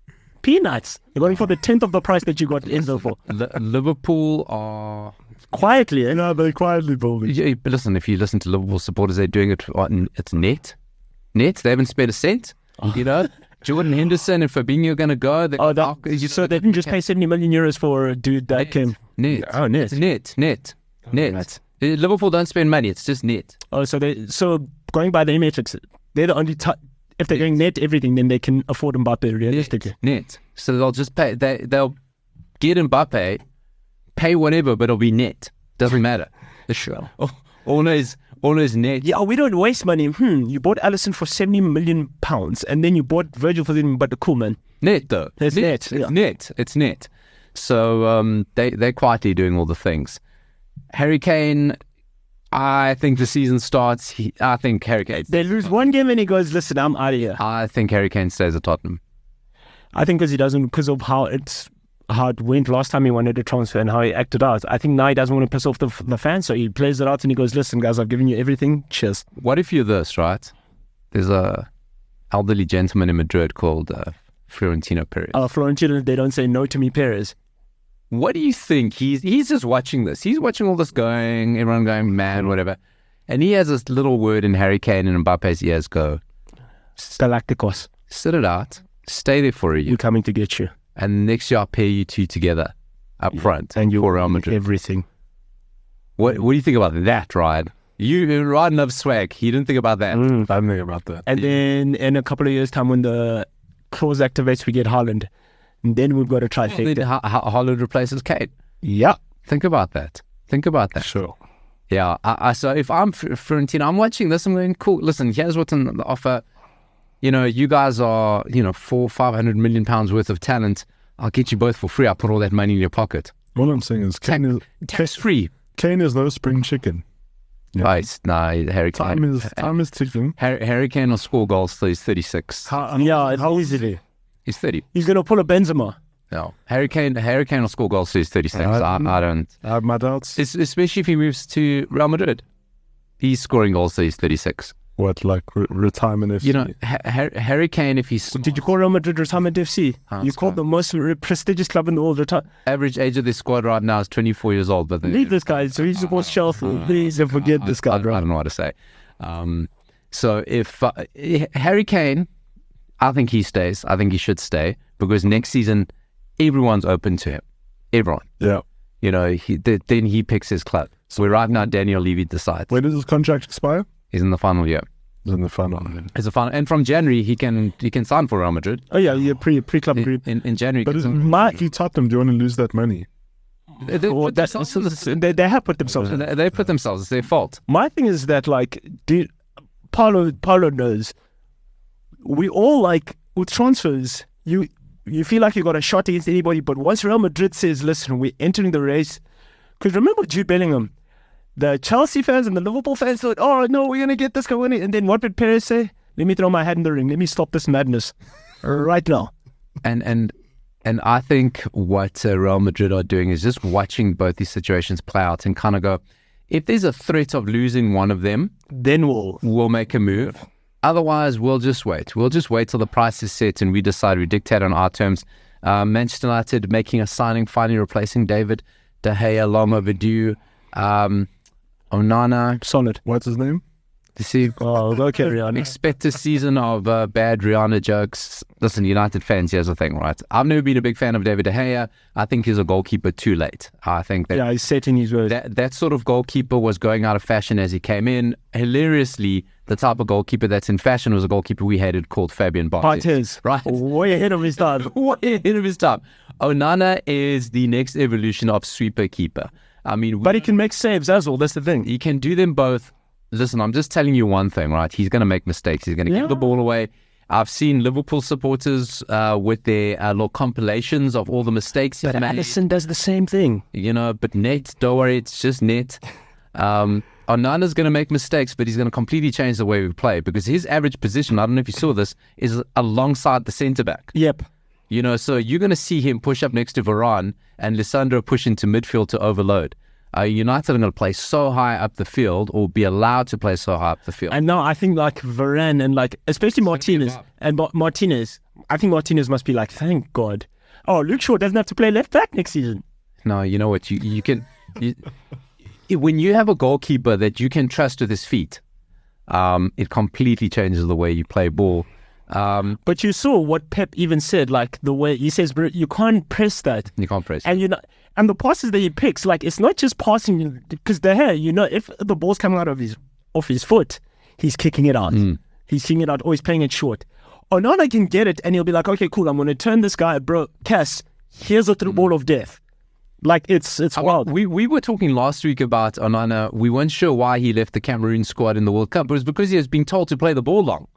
Peanuts. They got him for the 10th of the price that you got Enzo for. Liverpool are... Quietly, eh? No, they're quietly building. Yeah, but listen, if you listen to Liverpool supporters, they're doing it. It's net. They haven't spent a cent. Jordan Henderson and Fabinho are going to go. So they didn't just pay 70 million euros for a dude that came. Net. Oh, net. It's net. Right. Liverpool don't spend money. It's just net. So going by their metrics, they're the only. If they're going net everything, then they can afford Mbappe realistically. Net. So they'll just pay. They'll get Mbappe, pay whatever, but it'll be net. Doesn't matter. Sure. Always net. Yeah, we don't waste money. You bought Alisson for £70 million, and then you bought Virgil for them, but cool, man. Net, though. It's net. It's net. So they're quietly doing all the things. Harry Kane, I think the season starts. I think Harry Kane... They lose one game and he goes, listen, I'm out of here. I think Harry Kane stays at Tottenham. I think because of how it went last time he wanted a transfer and how he acted out. I think now he doesn't want to piss off the fans, so he plays it out and he goes, listen, guys, I've given you everything. Cheers. What if you're this, right? There's a elderly gentleman in Madrid called Florentino Perez. Florentino, they don't say no to me, Perez. What do you think? He's just watching this. He's watching all this going, everyone going mad, whatever. And he has this little word in Harry Kane and Mbappe's ears go, Galacticos. Sit it out. Stay there for a year. We're coming to get you. And next year I'll pair you two together up front. And you for Real Madrid. Everything. What do you think about that, Ryan? Ryan loves swag. He didn't think about that. I didn't think about that. And then in a couple of years' time, when the clause activates, we get Haaland. And then we've got to try Then Haaland replaces Kane. Yeah. Think about that. Sure. Yeah. So if I'm Florentino, I'm watching this, I'm going, cool, listen, here's what's on the offer. You guys are, 400-500 million pounds worth of talent. I'll get you both for free. I'll put all that money in your pocket. All I'm saying is tax free. Kane is no spring chicken. Yeah. Right. Harry Kane. Time is ticking. Harry Kane will score goals till he's 36. How easily? He's 30. He's going to pull a Benzema. No. Harry Kane will score goals till he's 36. I don't. I have my doubts. Especially if he moves to Real Madrid. He's scoring goals till he's 36. What, like retirement FC? Harry Kane, if he's... Did you call Real Madrid retirement FC? You called the most prestigious club in the world average age of this squad right now is 24 years old. But leave this guy. So he supports Chelsea. Please don't forget this guy, bro. I don't know what to say. So if Harry Kane, I think he stays. I think he should stay because next season, everyone's open to him. Everyone. Yeah. Then he picks his club. So right now, Daniel Levy decides. When does his contract expire? He's in the final year. He's in the final. It's a final, and from January he can sign for Real Madrid. Oh yeah, pre-club group in January. But if you Tottenham, do you want to lose that money? They have put themselves. They put themselves. It's their fault. My thing is that Paulo knows. We all with transfers. You feel like you got a shot against anybody, but once Real Madrid says, "Listen, we're entering the race," because remember Jude Bellingham. The Chelsea fans and the Liverpool fans thought, oh, no, we're going to get this guy winning. And then what did Perez say? Let me throw my hat in the ring. Let me stop this madness right now. And I think what Real Madrid are doing is just watching both these situations play out and kind of go, if there's a threat of losing one of them, then we'll make a move. Otherwise, we'll just wait. We'll just wait till the price is set and we decide we dictate on our terms. Manchester United making a signing, finally replacing David De Gea, long overdue. Onana. Solid. What's his name? Okay, Rihanna. Expect a season of bad Rihanna jokes. Listen, United fans, here's the thing, right? I've never been a big fan of David De Gea. I think he's a goalkeeper too late. I think that... Yeah, he's setting his words. That sort of goalkeeper was going out of fashion as he came in. Hilariously, the type of goalkeeper that's in fashion was a goalkeeper we hated called Fabian Barthez. Right? Way ahead of his time. Onana is the next evolution of sweeper keeper. But he can make saves as well. That's the thing. He can do them both. Listen, I'm just telling you one thing, right? He's going to make mistakes. He's going to give the ball away. I've seen Liverpool supporters with their little compilations of all the mistakes he's made. But Alisson does the same thing. But net, don't worry, it's just net. Onana's going to make mistakes, but he's going to completely change the way we play because his average position, I don't know if you saw this, is alongside the centre-back. Yep. So you're going to see him push up next to Varane and Lissandro push into midfield to overload. United are going to play so high up the field or be allowed to play so high up the field. And now I think Varane and especially Martinez. And Martinez, I think Martinez must be thank God. Oh, Luke Shaw doesn't have to play left back next season. No, you know what? You can... when you have a goalkeeper that you can trust with his feet, it completely changes the way you play ball. But you saw what Pep even said, the way he says, bro, you can't press that. You can't press. And and the passes that he picks, it's not just passing because if the ball's coming out of his foot, he's kicking it out. He's kicking it out, or he's playing it short. Onana can get it, and he'll be like, okay, cool, I'm going to turn this guy, bro. Cass, here's a through ball of death. It's wild. We were talking last week about Onana. We weren't sure why he left the Cameroon squad in the World Cup, but it was because he was being told to play the ball long.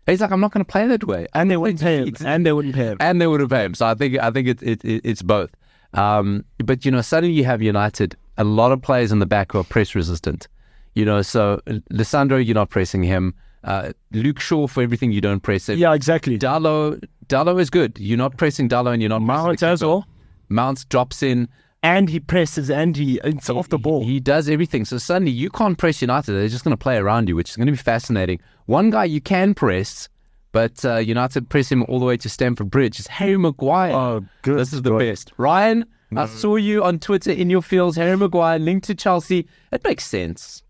He's like, I'm not going to play that way. And they wouldn't pay him. And they wouldn't pay him. So I think it's both. But suddenly you have United, a lot of players in the back who are press resistant. So Lissandro, you're not pressing him. Luke Shaw, for everything you don't press him. Yeah, exactly. Dalot is good. You're not pressing Dalot and you're not Mount as well. Mount drops in. And he presses and it's off the ball. He does everything. So suddenly you can't press United. They're just going to play around you, which is going to be fascinating. One guy you can press, But United press him all the way to Stamford Bridge. It's Harry Maguire. Oh, good. This is the best. Ryan, I saw you on Twitter in your fields. Harry Maguire linked to Chelsea. It makes sense.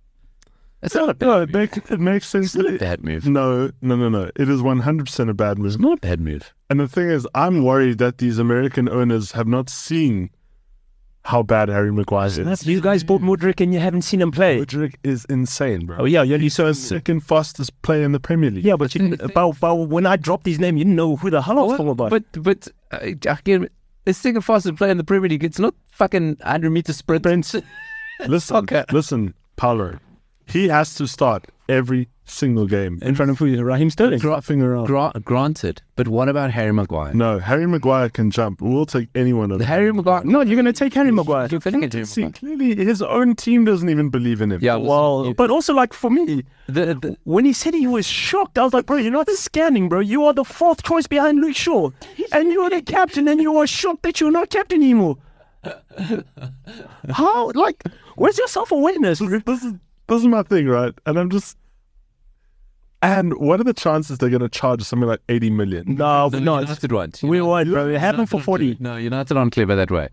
It's not a bad move. It makes sense. It's not a bad move. No. It is 100% a bad move. It's not a bad move. And the thing is, I'm worried that these American owners have not seen how bad Harry Maguire is. You guys bought Mudryk and you haven't seen him play. Mudryk is insane, bro. Oh yeah, you He's the second fastest player in the Premier League. Yeah, but when I dropped his name, you didn't know who the hell I was talking about. But again, the second fastest player in the Premier League. It's not fucking 100-meter sprint. Listen, Paulo. He has to start every single game. In front of Raheem Sterling. Granted. But what about Harry Maguire? No, Harry Maguire can jump. We'll take anyone. Harry Maguire. No, you're going to take Harry Maguire. You're fitting into him. See, clearly his own team doesn't even believe in him. Yeah, well, but also like for me, when he said he was shocked, I was like, bro, you're not scanning, bro. You are the fourth choice behind Luke Shaw. And you're the captain and you are shocked that you're not captain anymore. How? Like, where's your self-awareness? This is my thing, right? And what are the chances they're going to charge something like 80 million? No, United won't. We won't, bro. It happened for 40. No, United aren't clever that way.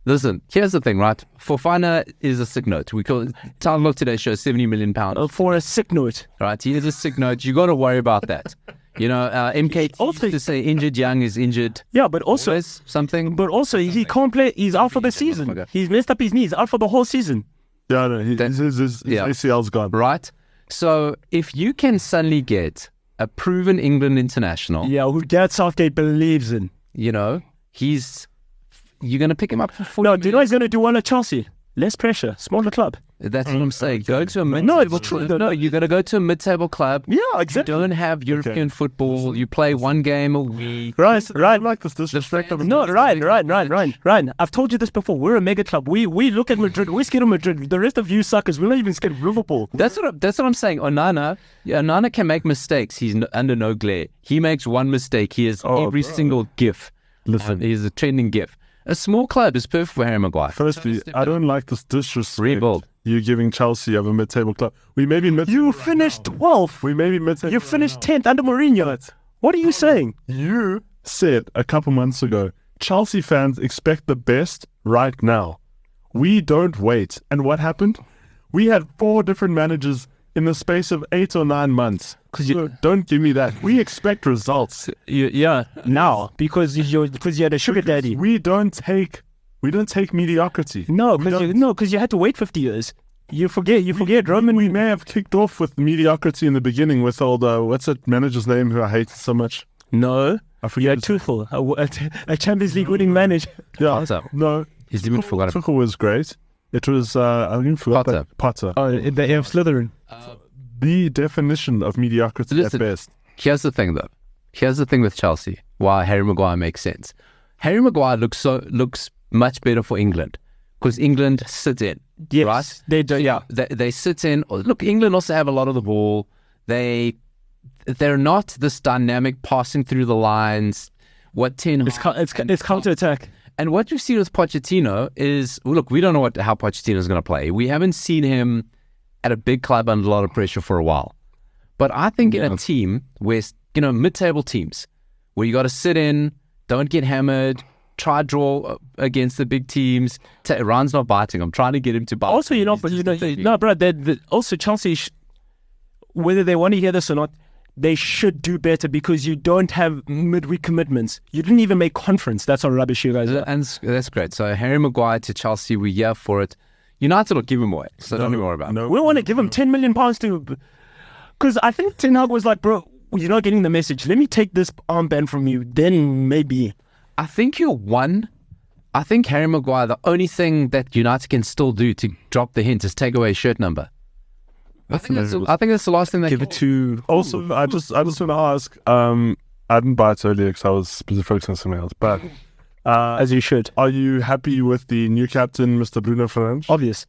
Listen, here's the thing, right? Fofana is a sick note. We call it, Town Look today shows £70 million. For a sick note. Right, he is a sick note. You got to worry about that. MKT also used to say injured young is injured. Yeah, but also always something. But also he can't play. He's out for the season. He's messed up his knees. Out for the whole season. Yeah, no, his ACL's gone. Right. So if you can suddenly get a proven England international, who Gareth Southgate believes in, you're going to pick him up for 40 No, do you know he's going to do one at Chelsea? Less pressure, smaller club. That's what I'm saying. Go to a mid-table club. No, you're going to go to a mid-table club. Yeah, exactly. You don't have European football. You play one game a week. Right. Like this disrespect. No, Ryan. I've told you this before. We're a mega club. We look at Madrid. We're scared of Madrid. The rest of you suckers, we're not even scared of Liverpool. That's what I'm saying. Onana can make mistakes. He's under no glare. He makes one mistake. He has every single gif. Listen, he's a trending gif. A small club is perfect for Harry Maguire. Firstly, I don't like this disrespect. Rebuild. You're giving Chelsea of a mid-table club. We may be mid-table. You finished 12th. We may be mid-table. You finished 10th under Mourinho. What are you saying? You said a couple months ago, Chelsea fans expect the best right now. We don't wait. And what happened? We had 4 different managers in the space of 8 or 9 months. Don't give me that. We expect results. Now because you had a sugar daddy. We don't take mediocrity. No, because you had to wait 50 years. You forget, Roman. We may have kicked off with mediocrity in the beginning with all the what's that manager's name who I hate so much. No, I forget. Tuchel, a Champions League winning manager. Yeah, no, he's even forgotten. Tuchel was great. It was I even forgot Potter. Oh, the of Slytherin. The definition of mediocrity at best. Here's the thing, though. Here's the thing with Chelsea. Why Harry Maguire makes sense. Harry Maguire looks much better for England because England sit in. Yes, right? They do. Yeah, they sit in. Look, England also have a lot of the ball. They're not this dynamic passing through the lines. It's counter attack. And what you see with Pochettino is, look, we don't know how Pochettino is going to play. We haven't seen him at a big club under a lot of pressure for a while. But I think in a team where, mid-table teams, where you got to sit in, don't get hammered, try draw against the big teams. Ryan's not biting. I'm trying to get him to bite. Also, also Chelsea, whether they want to hear this or not, they should do better because you don't have midweek commitments. You didn't even make conference. That's how rubbish you guys are. And that's great. So Harry Maguire to Chelsea, we're here for it. United will give him away, so don't worry about it. We want to give him £10 million to... Because I think Ten Hag was like, bro, you're not getting the message. Let me take this armband from you. Then maybe... I think I think Harry Maguire, the only thing that United can still do to drop the hint is take away his shirt number. I think that's the last thing they give it to... Also, I just want to ask, I didn't buy it earlier because I was busy focusing on something else, but... as you should. Are you happy with the new captain, Mr. Bruno Fernandes? Obvious.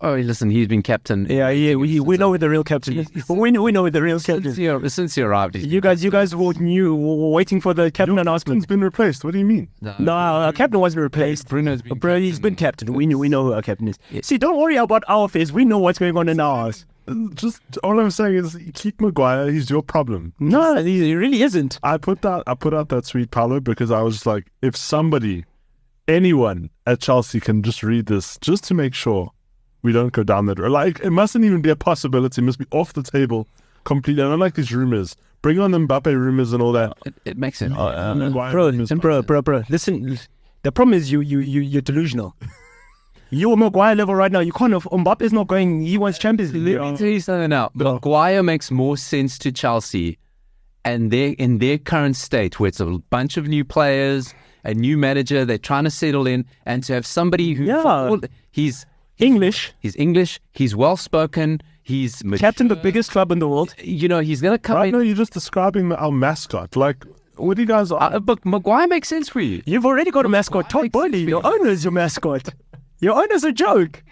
Oh, listen, he's been captain. Yeah. We know who the real captain is. We know who the real captain is. Since he arrived. You guys were waiting for the captain announcement. Captain's been replaced. What do you mean? No, our captain wasn't replaced. Bruno's been he's been captain. We know who our captain is. Yeah. See, don't worry about our affairs. We know what's going on in ours. just all I'm saying is keep Maguire. He's your problem. No, he really isn't. I put out that tweet, Paolo, because I was like, if anyone at Chelsea can just read this, just to make sure we don't go down that road. Like, it mustn't even be a possibility. It must be off the table completely. I don't like these rumors. Bring on the Mbappe rumors and all that. It makes sense. Bro. Listen, the problem is you're delusional. You're Maguire level right now. You can't. Mbappe's not going. He wants Champions League. Let me tell you something now. Maguire makes more sense to Chelsea, and they're in their current state where it's a bunch of new players, a new manager. They're trying to settle in, and to have somebody who he's English. He's English. He's well spoken. He's captain of the biggest club in the world. You know, he's gonna come in. No, you're just describing our mascot. Like, what do you guys? But Maguire makes sense for you. You've already got a mascot. Todd Bowley, your owner's your mascot. Your owner's a joke.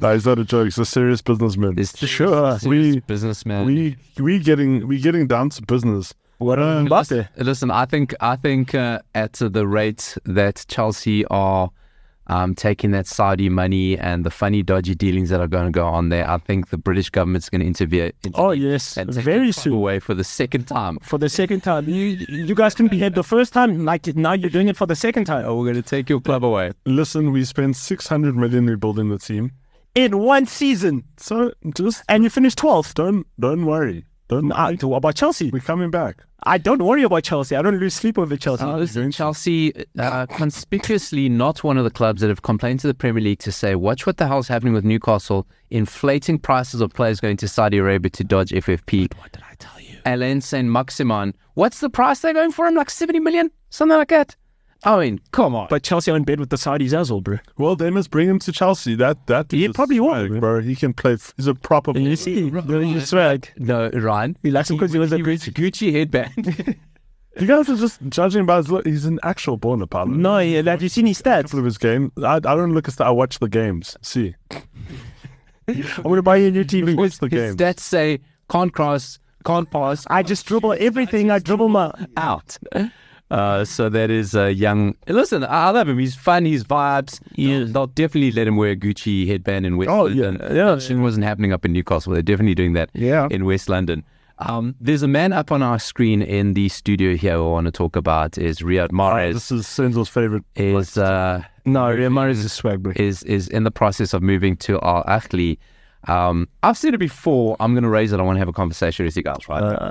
No, he's not a joke. He's a serious businessman. It's sure. Businessman. We getting down to business. What Mbappe? Listen, I think at the rate that Chelsea are taking that Saudi money and the funny, dodgy dealings that are going to go on there, I think the British government's going to intervene. Oh yes, and take very soon. Away for the second time. For the second time, you guys couldn't behave the first time. Like now, you're doing it for the second time. Oh, we're going to take your club away. Listen, we spent 600 million rebuilding the team in one season. So and you finished 12th. Don't worry. What about Chelsea? We're coming back. I don't worry about Chelsea. I don't lose sleep over Chelsea. Chelsea, conspicuously not one of the clubs that have complained to the Premier League to say, watch what the hell's happening with Newcastle, inflating prices of players going to Saudi Arabia to dodge FFP. What did I tell you? Alain Saint-Maximin. What's the price they're going for him? Like 70 million? Something like that? I mean, come on. But Chelsea are in bed with the Saudis as well, bro. Well, they must bring him to Chelsea. That he probably will, bro. He can play. He's a proper. You see, you swag. No, Ryan. He likes him because he was a Gucci headband. You guys are just judging by his look. He's an actual born opponent. No, have you seen his stats? A couple of his games. I don't look at that. I watch the games. See, I'm going to buy you a new TV. Watch the games. Stats say can't cross, can't pass. I just dribble everything. I dribble my out. So that is young. Listen, I love him. He's fun. He's vibes. They'll definitely let him wear a Gucci headband in West London. Yeah. It wasn't happening up in Newcastle. They're definitely doing that in West London. There's a man up on our screen in the studio here we want to talk about is Riyad Mahrez. This is Senzo's favorite. Riyad Mahrez is swag, bro. Is in the process of moving to Al Ahly. I've said it before. I'm going to raise it. I want to have a conversation with you guys, right?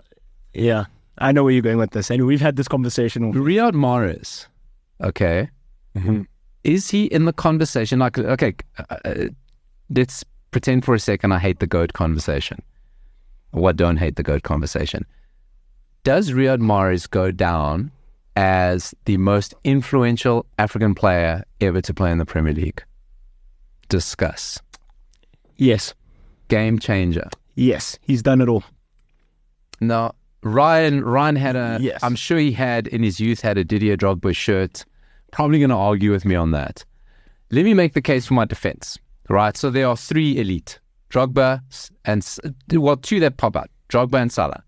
Yeah. I know where you're going with this, and we've had this conversation. Riyad Mahrez, okay, is he in the conversation? Like, okay, let's pretend for a second I hate the GOAT conversation. Or don't hate the GOAT conversation. Does Riyad Mahrez go down as the most influential African player ever to play in the Premier League? Discuss. Yes. Game changer. Yes, he's done it all. No. Ryan had yes. I'm sure he had in his youth had a Didier Drogba shirt. Probably going to argue with me on that. Let me make the case for my defense. Right, so there are three elite. Drogba and, well, two that pop out. Drogba and Salah.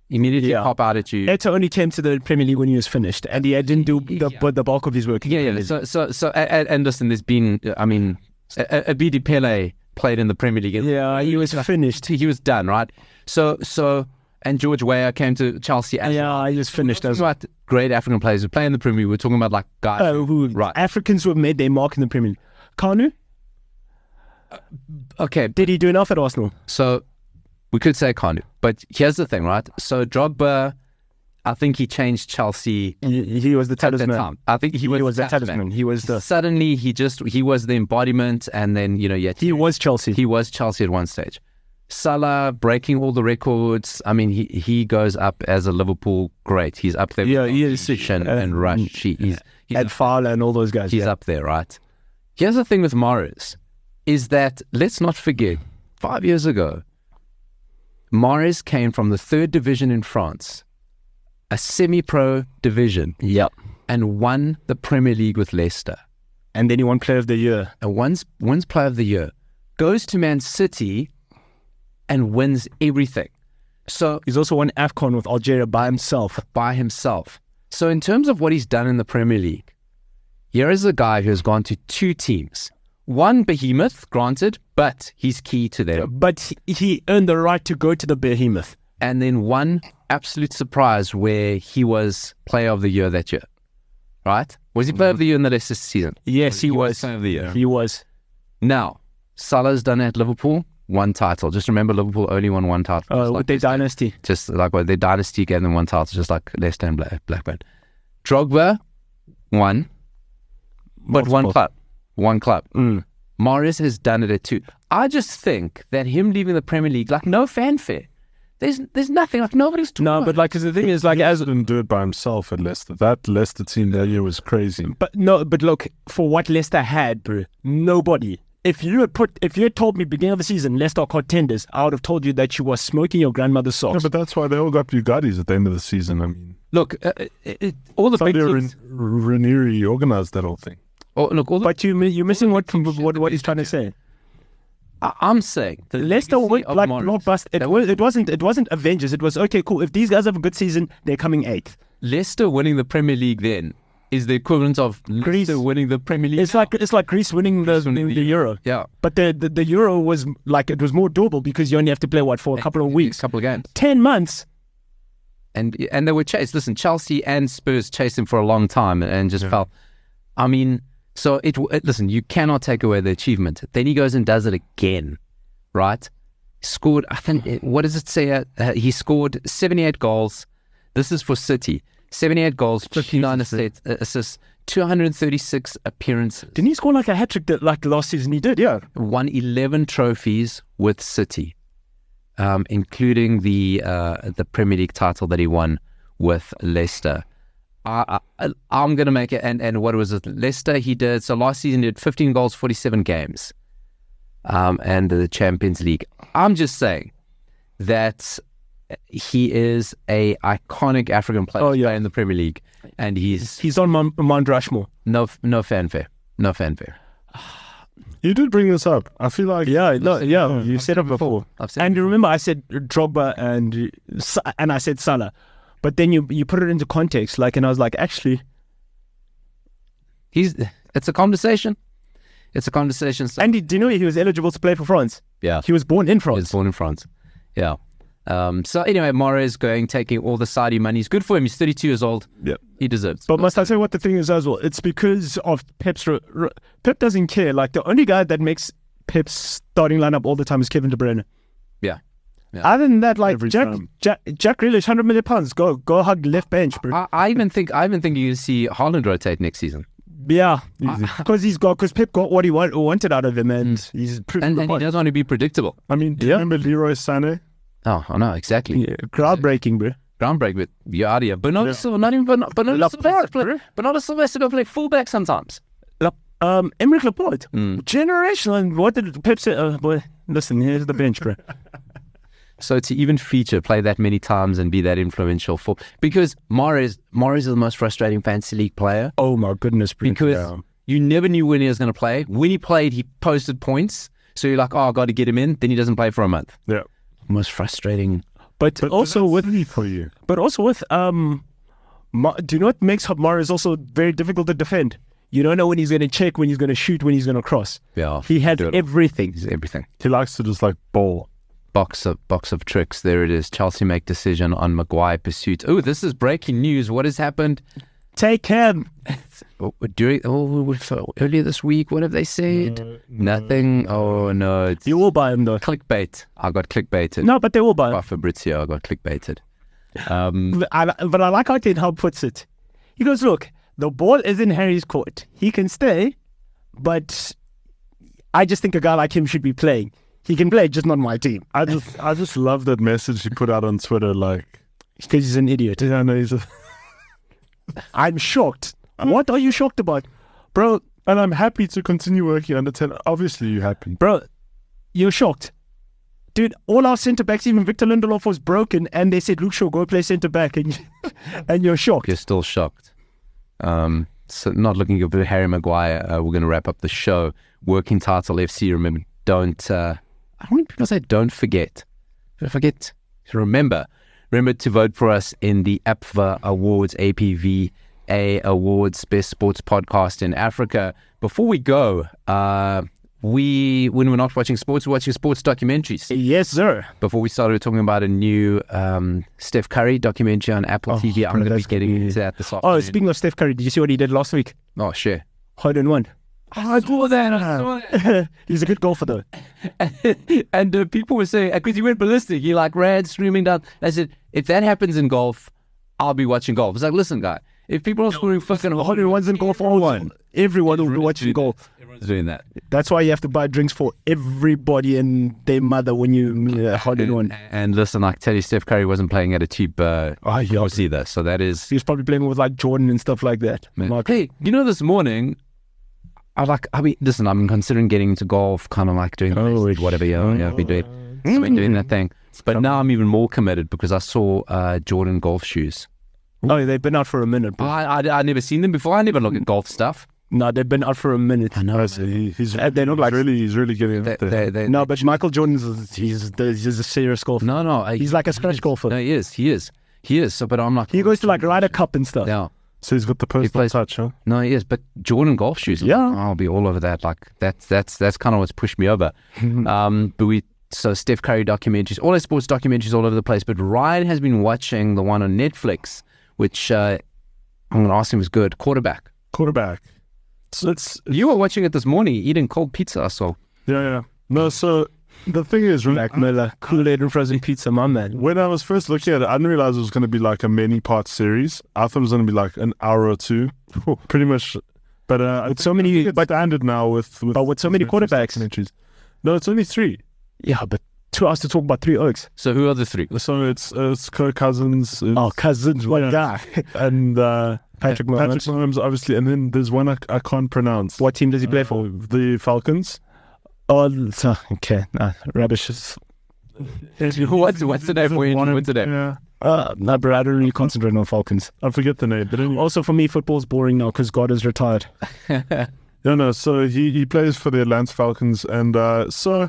Immediately pop out at you. Eto'o only came to the Premier League when he was finished, and he didn't do the bulk of his work. So and listen, there's been, I mean, Abidi Pele played in the Premier League. Yeah, he was finished. He was done, right? So and George Weah came to Chelsea. He was finished. We're talking about great African players who play in the Premier League. We're talking about like guys Africans who have made their mark in the Premier League. Kanu? Okay. Did he do enough at Arsenal? So we could say Kanu. But here's the thing, right? So Drogba, I think he changed Chelsea. He was the talisman. I think he was the talisman. He was the... Suddenly, he was the embodiment, and then, he was Chelsea. He was Chelsea at one stage. Salah breaking all the records. I mean, he goes up as a Liverpool great. He's up there. Yeah, he is. And Rush. Ed Fowler and all those guys. He's up there, right? Here's the thing with Mahrez, is that, let's not forget, 5 years ago, Mahrez came from the third division in France, a semi-pro division. Yep. And won the Premier League with Leicester. And then he won Player of the Year. And wins Player of the Year. Goes to Man City and wins everything. So he's also won AFCON with Algeria by himself. So in terms of what he's done in the Premier League, here is a guy who has gone to two teams, one behemoth, granted, but he's key to them. But he earned the right to go to the behemoth. And then one absolute surprise where he was player of the year that year, right? Was he player of the year in the Leicester season? Yes, he was. Player of the year. He was. Now, Salah's done it at Liverpool, one title. Just remember, Liverpool only won one title. With their dynasty. Just like their dynasty gave them one title, just like Leicester and Blackburn. Drogba, one. But one club. One club. Mahrez has done it at 2. I just think that him leaving the Premier League, like, no fanfare. There's nothing, like, nobody's talking about. But like, cause the thing is, like, he didn't do it by himself at Leicester. That Leicester team that year was crazy. But look, for what Leicester had, bro, nobody. If you had told me beginning of the season Leicester are contenders, I would have told you that you were smoking your grandmother's socks. Yeah, but that's why they all got Bugattis at the end of the season. I mean, look, all the big teams. Ranieri organized that whole thing. But you're missing what he's trying to say. I'm saying that Leicester went like blockbuster. It wasn't Avengers. It was okay, cool. If these guys have a good season, they're coming 8th. Leicester winning the Premier League then is the equivalent of Greece winning the Premier League. It's like Greece winning the Euro. Yeah, but the Euro was like, it was more doable because you only have to play for a couple of weeks, a couple of games, 10 months. And they were chased. Listen, Chelsea and Spurs chased him for a long time and just felt. I mean. So, listen, you cannot take away the achievement. Then he goes and does it again, right? Scored, I think, what does it say? He scored 78 goals. This is for City. 78 goals, 59 assists, 236 appearances. Didn't he score like a hat-trick like last season? He did, yeah. Won 11 trophies with City, including the Premier League title that he won with Leicester. I'm going to make it, and what was it? Leicester, he did, so last season he did 15 goals, 47 games, and the Champions League. I'm just saying that he is a iconic African player in the Premier League, and he's on Mount Rushmore. No fanfare. You did bring this up. I feel like you said it before. And you remember I said Drogba and I said Salah. But then you put it into context, like, and I was like, actually, it's a conversation. It's a conversation. So. And do you know he was eligible to play for France? Yeah. He was born in France. Yeah. So anyway, Mahrez taking all the Saudi money. He's good for him. He's 32 years old. Yeah. He deserves it. But must I say what the thing is as well? It's because of Pep's... Pep doesn't care. Like, the only guy that makes Pep's starting lineup all the time is Kevin De Bruyne. Yeah. Other than that, like Jack Grealish, £100 million. Go hug left bench, bro. I even think you're going to see Haaland rotate next season. Yeah, because Pep got what he wanted out of him, and he's and he doesn't want to be predictable. I mean, do you remember Leroy Sané? Oh, I know exactly. Yeah, groundbreaking, bro. Groundbreaking, but you're out of here. Bernardo Silva has to go play fullback sometimes. Emerick Laporte, generational. And what did Pep say? Boy, listen, here's the bench, bro. So to even play that many times and be that influential because Mahrez is the most frustrating fantasy league player. Oh my goodness, bro. Because you never knew when he was going to play. When he played, he posted points. So you're like, I got to get him in. Then he doesn't play for a month. Yeah, most frustrating. But also with do you know what makes Mahrez also very difficult to defend? You don't know when he's going to check, when he's going to shoot, when he's going to cross. Yeah, he had everything. He's everything. He likes to just like ball. Box of tricks. There it is. Chelsea make decision on Maguire pursuit. Oh, this is breaking news. What has happened? Take him. Earlier this week, what have they said? Nothing. Oh no, you will buy him though. Clickbait. I got clickbaited. No, but they will buy him. By Fabrizio, I got clickbaited. But I like how Ten Hag puts it. He goes, look, the ball is in Harry's court. He can stay, but I just think a guy like him should be playing. He can play, just not my team. I just love that message he put out on Twitter, like, because he's an idiot. Yeah, no, I'm shocked. What are you shocked about, bro? And I'm happy to continue working under 10. Obviously, you're happy, bro. You're shocked, dude. All our centre backs, even Victor Lindelof, was broken, and they said, "Luke Shaw, go play centre back," and you're shocked. You're still shocked. So not looking at Harry Maguire. We're going to wrap up the show. Working title FC. Remember, I don't want people to say don't forget. Forget to remember to vote for us in the APVA Awards, APVA APVA Awards Best Sports Podcast in Africa. Before we go, when we're not watching sports, we're watching sports documentaries. Yes, sir. Before we started, we were talking about a new Steph Curry documentary on Apple TV. I'm going to be getting into that this afternoon. Oh, speaking of Steph Curry, did you see what he did last week? Oh, sure. Hole in one. I saw that. He's a good golfer, though. And people were saying, because he went ballistic, he like ran streaming down. I said, if that happens in golf, I'll be watching golf. It's like, listen, guy, if people are scoring fucking hole in ones in golf, all one. Everyone will be watching golf. Everyone's doing that. That's why you have to buy drinks for everybody and their mother when you hole in one. And listen, I tell you, Steph Curry wasn't playing at a cheap course either. So that is... He was probably playing with like Jordan and stuff like that. Like, hey, this morning... I've been considering getting into golf, kind of like doing whatever, I've been doing that thing. But now I'm even more committed because I saw Jordan golf shoes. Oh, they've been out for a minute. I never seen them before. I never look at golf stuff. No, they've been out for a minute. I know. He's really getting out there. No, but Michael Jordan's he's a serious golfer. No, he's like a scratch golfer. No, he is. So, but I'm like, he goes to like Ryder Cup and stuff. Yeah. So he's got the personal touch, huh? No, he is. But Jordan golf shoes, I'll be all over that. Like that's kind of what's pushed me over. So Steph Curry documentaries, all his sports documentaries all over the place. But Ryan has been watching the one on Netflix, which I'm going to ask him is good. Quarterback. So you were watching it this morning, eating cold pizza, I saw. Yeah. No, so the thing is, Mac Miller, Kool-Aid and frozen pizza, my man. When I was first looking at it, I didn't realize it was going to be like a many-part series. I thought it was going to be like an hour or two, pretty much. But with so many, it's standard now with so many quarterbacks. No, it's only 3. Yeah, but 2 hours to talk about 3 oaks. So who are the 3? So it's Kirk Cousins. Cousins, what guy? And Patrick Mahomes, obviously. And then there's one I can't pronounce. What team does he play for? The Falcons. Oh, okay. Rubbish. What's the name for you? What's the name? Yeah. No, but I don't really concentrate on Falcons. I forget the name. But anyway. Also, for me, football's boring now because God is retired. No. So he plays for the Atlanta Falcons. And so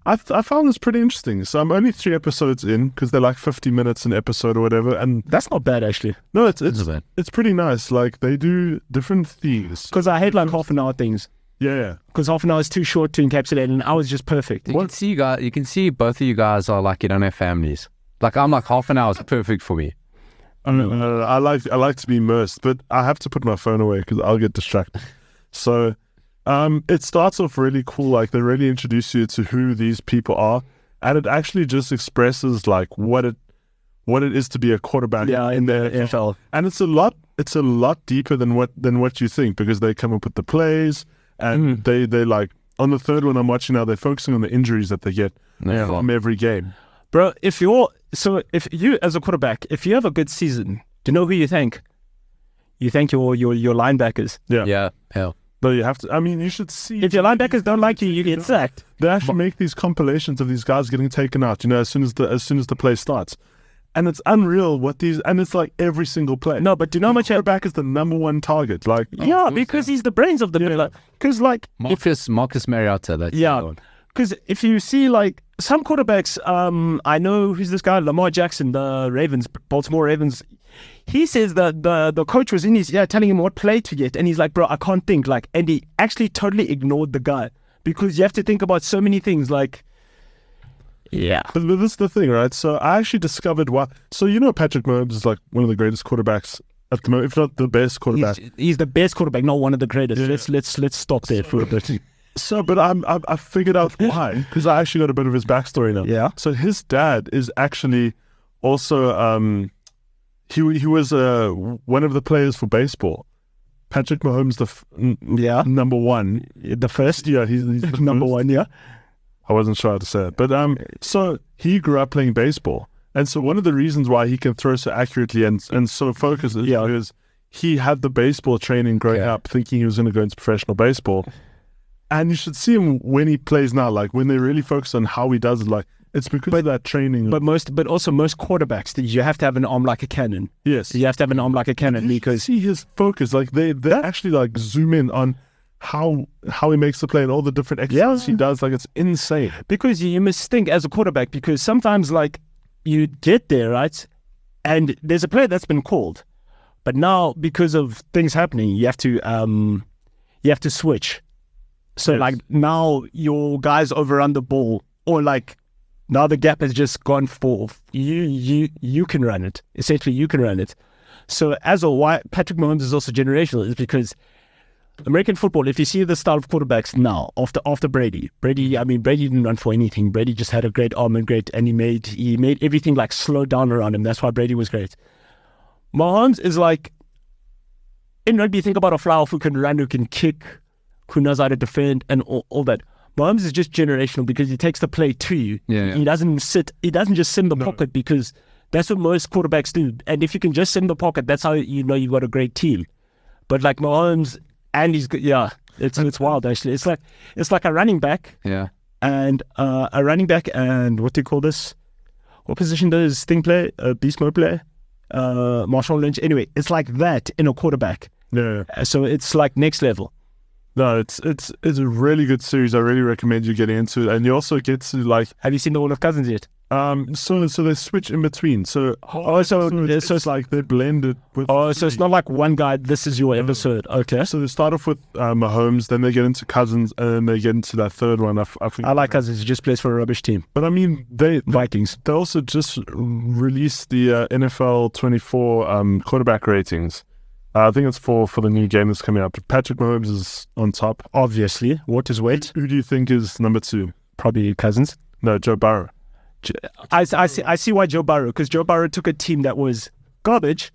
I found this pretty interesting. So I'm only 3 episodes in because they're like 50 minutes an episode or whatever. And that's not bad, actually. No, it's pretty nice. Like they do different themes. Because I hate like half an hour things. Yeah. Because half an hour is too short to encapsulate, and an hour is just perfect. You can see both of you guys are like, you don't have families. Like I'm like, half an hour is perfect for me. I like to be immersed, but I have to put my phone away because I'll get distracted. So it starts off really cool. Like they really introduce you to who these people are, and it actually just expresses like what it is to be a quarterback in the NFL. And it's a lot deeper than what you think, because they come up with the plays. And they like, on the third one I'm watching now, they're focusing on the injuries that they get from every game. Bro, if you as a quarterback, if you have a good season, do you know who you thank? You thank your linebackers. Yeah. Hell. But you have to, you should see. If your linebackers don't like you, you get sacked. They actually make these compilations of these guys getting taken out, as soon as the play starts. And it's unreal and it's like every single play. No, but do you know how much quarterback is the number one target? Like, because he's the brains of the play. Because like Marcus Mariota. Because if you see like some quarterbacks, I know who's this guy, Lamar Jackson, the Ravens, Baltimore Ravens. He says that the coach was in his ear telling him what play to get, and he's like, bro, I can't think. Like, and he actually totally ignored the guy because you have to think about so many things. Like. Yeah. But this is the thing, right? So I actually discovered why. So Patrick Mahomes is like one of the greatest quarterbacks at the moment, if not the best quarterback. He's the best quarterback, not one of the greatest. Yeah. Let's stop there for a bit. So, but I figured out why, because I actually got a bit of his backstory now. Yeah. So his dad is actually also he was one of the players for baseball. Patrick Mahomes, number one, the first. Yeah, he's number one. Yeah. I wasn't sure how to say it. But so he grew up playing baseball. And so one of the reasons why he can throw so accurately and so focused is because he had the baseball training growing up, thinking he was going to go into professional baseball. And you should see him when he plays now, like when they really focus on how he does it, like it's because of that training. But also most quarterbacks, you have to have an arm like a cannon. Yes. You have to have an arm like a cannon because see his focus. Like they actually like zoom in on how he makes the play and all the different exercises he does. Like it's insane. Because you must think as a quarterback, because sometimes like you get there, right? And there's a play that's been called, But now, because of things happening, you have to switch. So like now your guys overrun the ball, or like now the gap has just gone for you can run it. Essentially, you can run it. So as why Patrick Mahomes is also generational is because American football, if you see the style of quarterbacks now after Brady, I mean Brady didn't run for anything. Brady just had a great arm and he made everything like slow down around him. That's why Brady was great. Mahomes is like, in rugby, you think about a fly-off who can run, who can kick, who knows how to defend, and all that. Mahomes is just generational because he takes the play to you. Yeah. He doesn't just sit in the pocket, because that's what most quarterbacks do. And if you can just sit in the pocket, that's how you know you've got a great team. But like Mahomes, and he's good, it's wild actually. It's like a running back. Yeah. And a running back, and what do you call this? What position does Thing play? Beast Mode play? Marshall Lynch. Anyway, it's like that in a quarterback. Yeah. So it's like next level. No, it's a really good series. I really recommend you getting into it, and you also get to like. Have you seen the All of Cousins yet? So they switch in between. So it's like they blend it with. So it's not like one guy. This is your episode. Okay. So they start off with Mahomes, then they get into Cousins, and then they get into that third one. I like Cousins. He just plays for a rubbish team. But I mean, Vikings. They also just released the NFL 24 quarterback ratings. I think it's for the new game that's coming up. Patrick Mahomes is on top. Obviously. What is weight? Who do you think is number 2? Probably Cousins. No, Joe Burrow. I see why Joe Burrow, because Joe Burrow took a team that was garbage,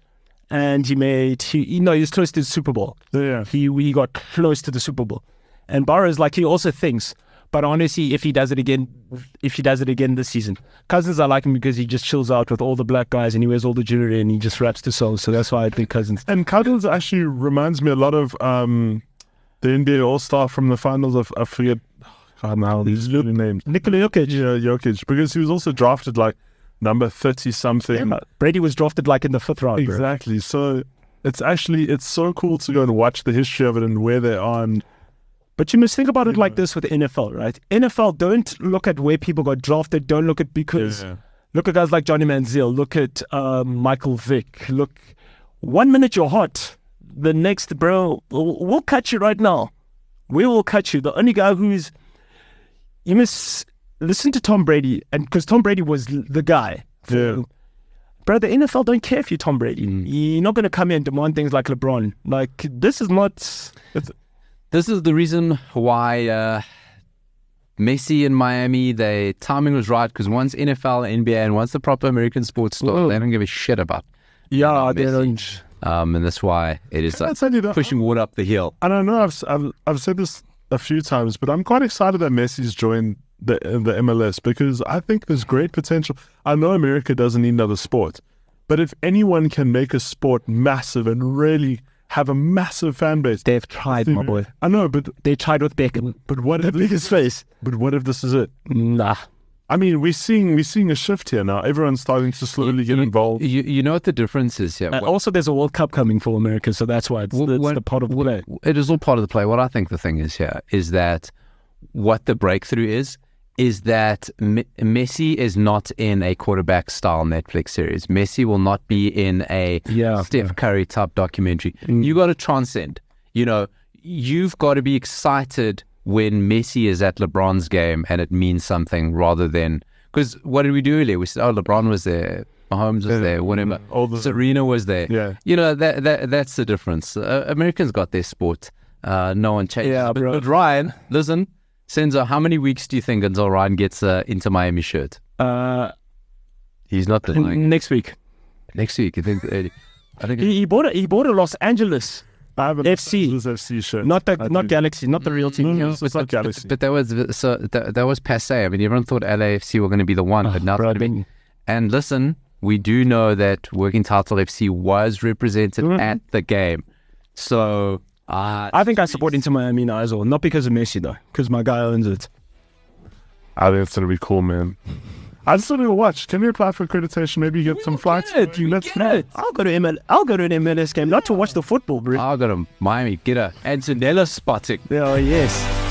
and he was close to the Super Bowl. Yeah. He got close to the Super Bowl. And Burrow's like, he also thinks, but honestly, if he does it again this season, Cousins, I like him because he just chills out with all the black guys and he wears all the jewelry and he just raps to songs. So that's why I think Cousins. And Cousins actually reminds me a lot of the NBA All-Star from the finals of, I forget, God, now these really names. Nikola Jokic. Yeah, Jokic, because he was also drafted like number 30-something. Yeah, Brady was drafted like in the 5th round. Exactly. Bro. So it's so cool to go and watch the history of it and where they are. But you must think about it like this with the NFL, right? NFL, don't look at where people got drafted. Don't look at look at guys like Johnny Manziel. Look at Michael Vick. Look, 1 minute you're hot, the next, bro, we'll cut you right now. We will cut you. The only guy you must listen to Tom Brady, and because Tom Brady was the guy. Yeah. Bro, the NFL don't care if you're Tom Brady. You're not going to come here and demand things like LeBron. Like, this is not... This is the reason why Messi in Miami, the timing was right, because once NFL, NBA, and once the proper American sports start, they don't give a shit about. Yeah, they don't. And that's why it is like pushing water up the hill. I don't know. I've said this a few times, but I'm quite excited that Messi's joined the MLS, because I think there's great potential. I know America doesn't need another sport, but if anyone can make a sport massive and really have a massive fan base. They've tried, my boy. I know, but they tried with Beckham. But what if biggest face? But what if this is it? Nah. I mean, we're seeing a shift here now. Everyone's starting to slowly get involved. You know what the difference is here? Also, there's a World Cup coming for America, so that's why it's the part of the play. It is all part of the play. What I think the thing is here is that what the breakthrough is that Messi is not in a quarterback-style Netflix series. Messi will not be in a Steph Curry-type documentary. You got to transcend. You've got to be excited when Messi is at LeBron's game and it means something, rather than... Because what did we do earlier? We said, LeBron was there, Mahomes was there, whatever. Serena was there. Yeah. That's the difference. Americans got their sport. No one changed. Yeah, but Ryan, listen... Senzo, how many weeks do you think until Ryan gets Inter Miami shirt? He's not denying. Next week. Next week, you think? I think he bought a Los Angeles FC shirt. Not Galaxy, not the real team. No, it's not Galaxy. But that was passé. I mean, everyone thought LAFC were going to be the one, but now it's going to be. And listen, we do know that Working Title FC was represented at the game, so. I think I support Inter Miami now as well. Not because of Messi, though, because my guy owns it. I think it's going to be cool, man. I just want to watch. Can you apply for accreditation? Maybe you get some flights? I'll go to an MLS game, not to watch the football, bro. I'll go to Miami, get a Antonella spotting. Oh, yes.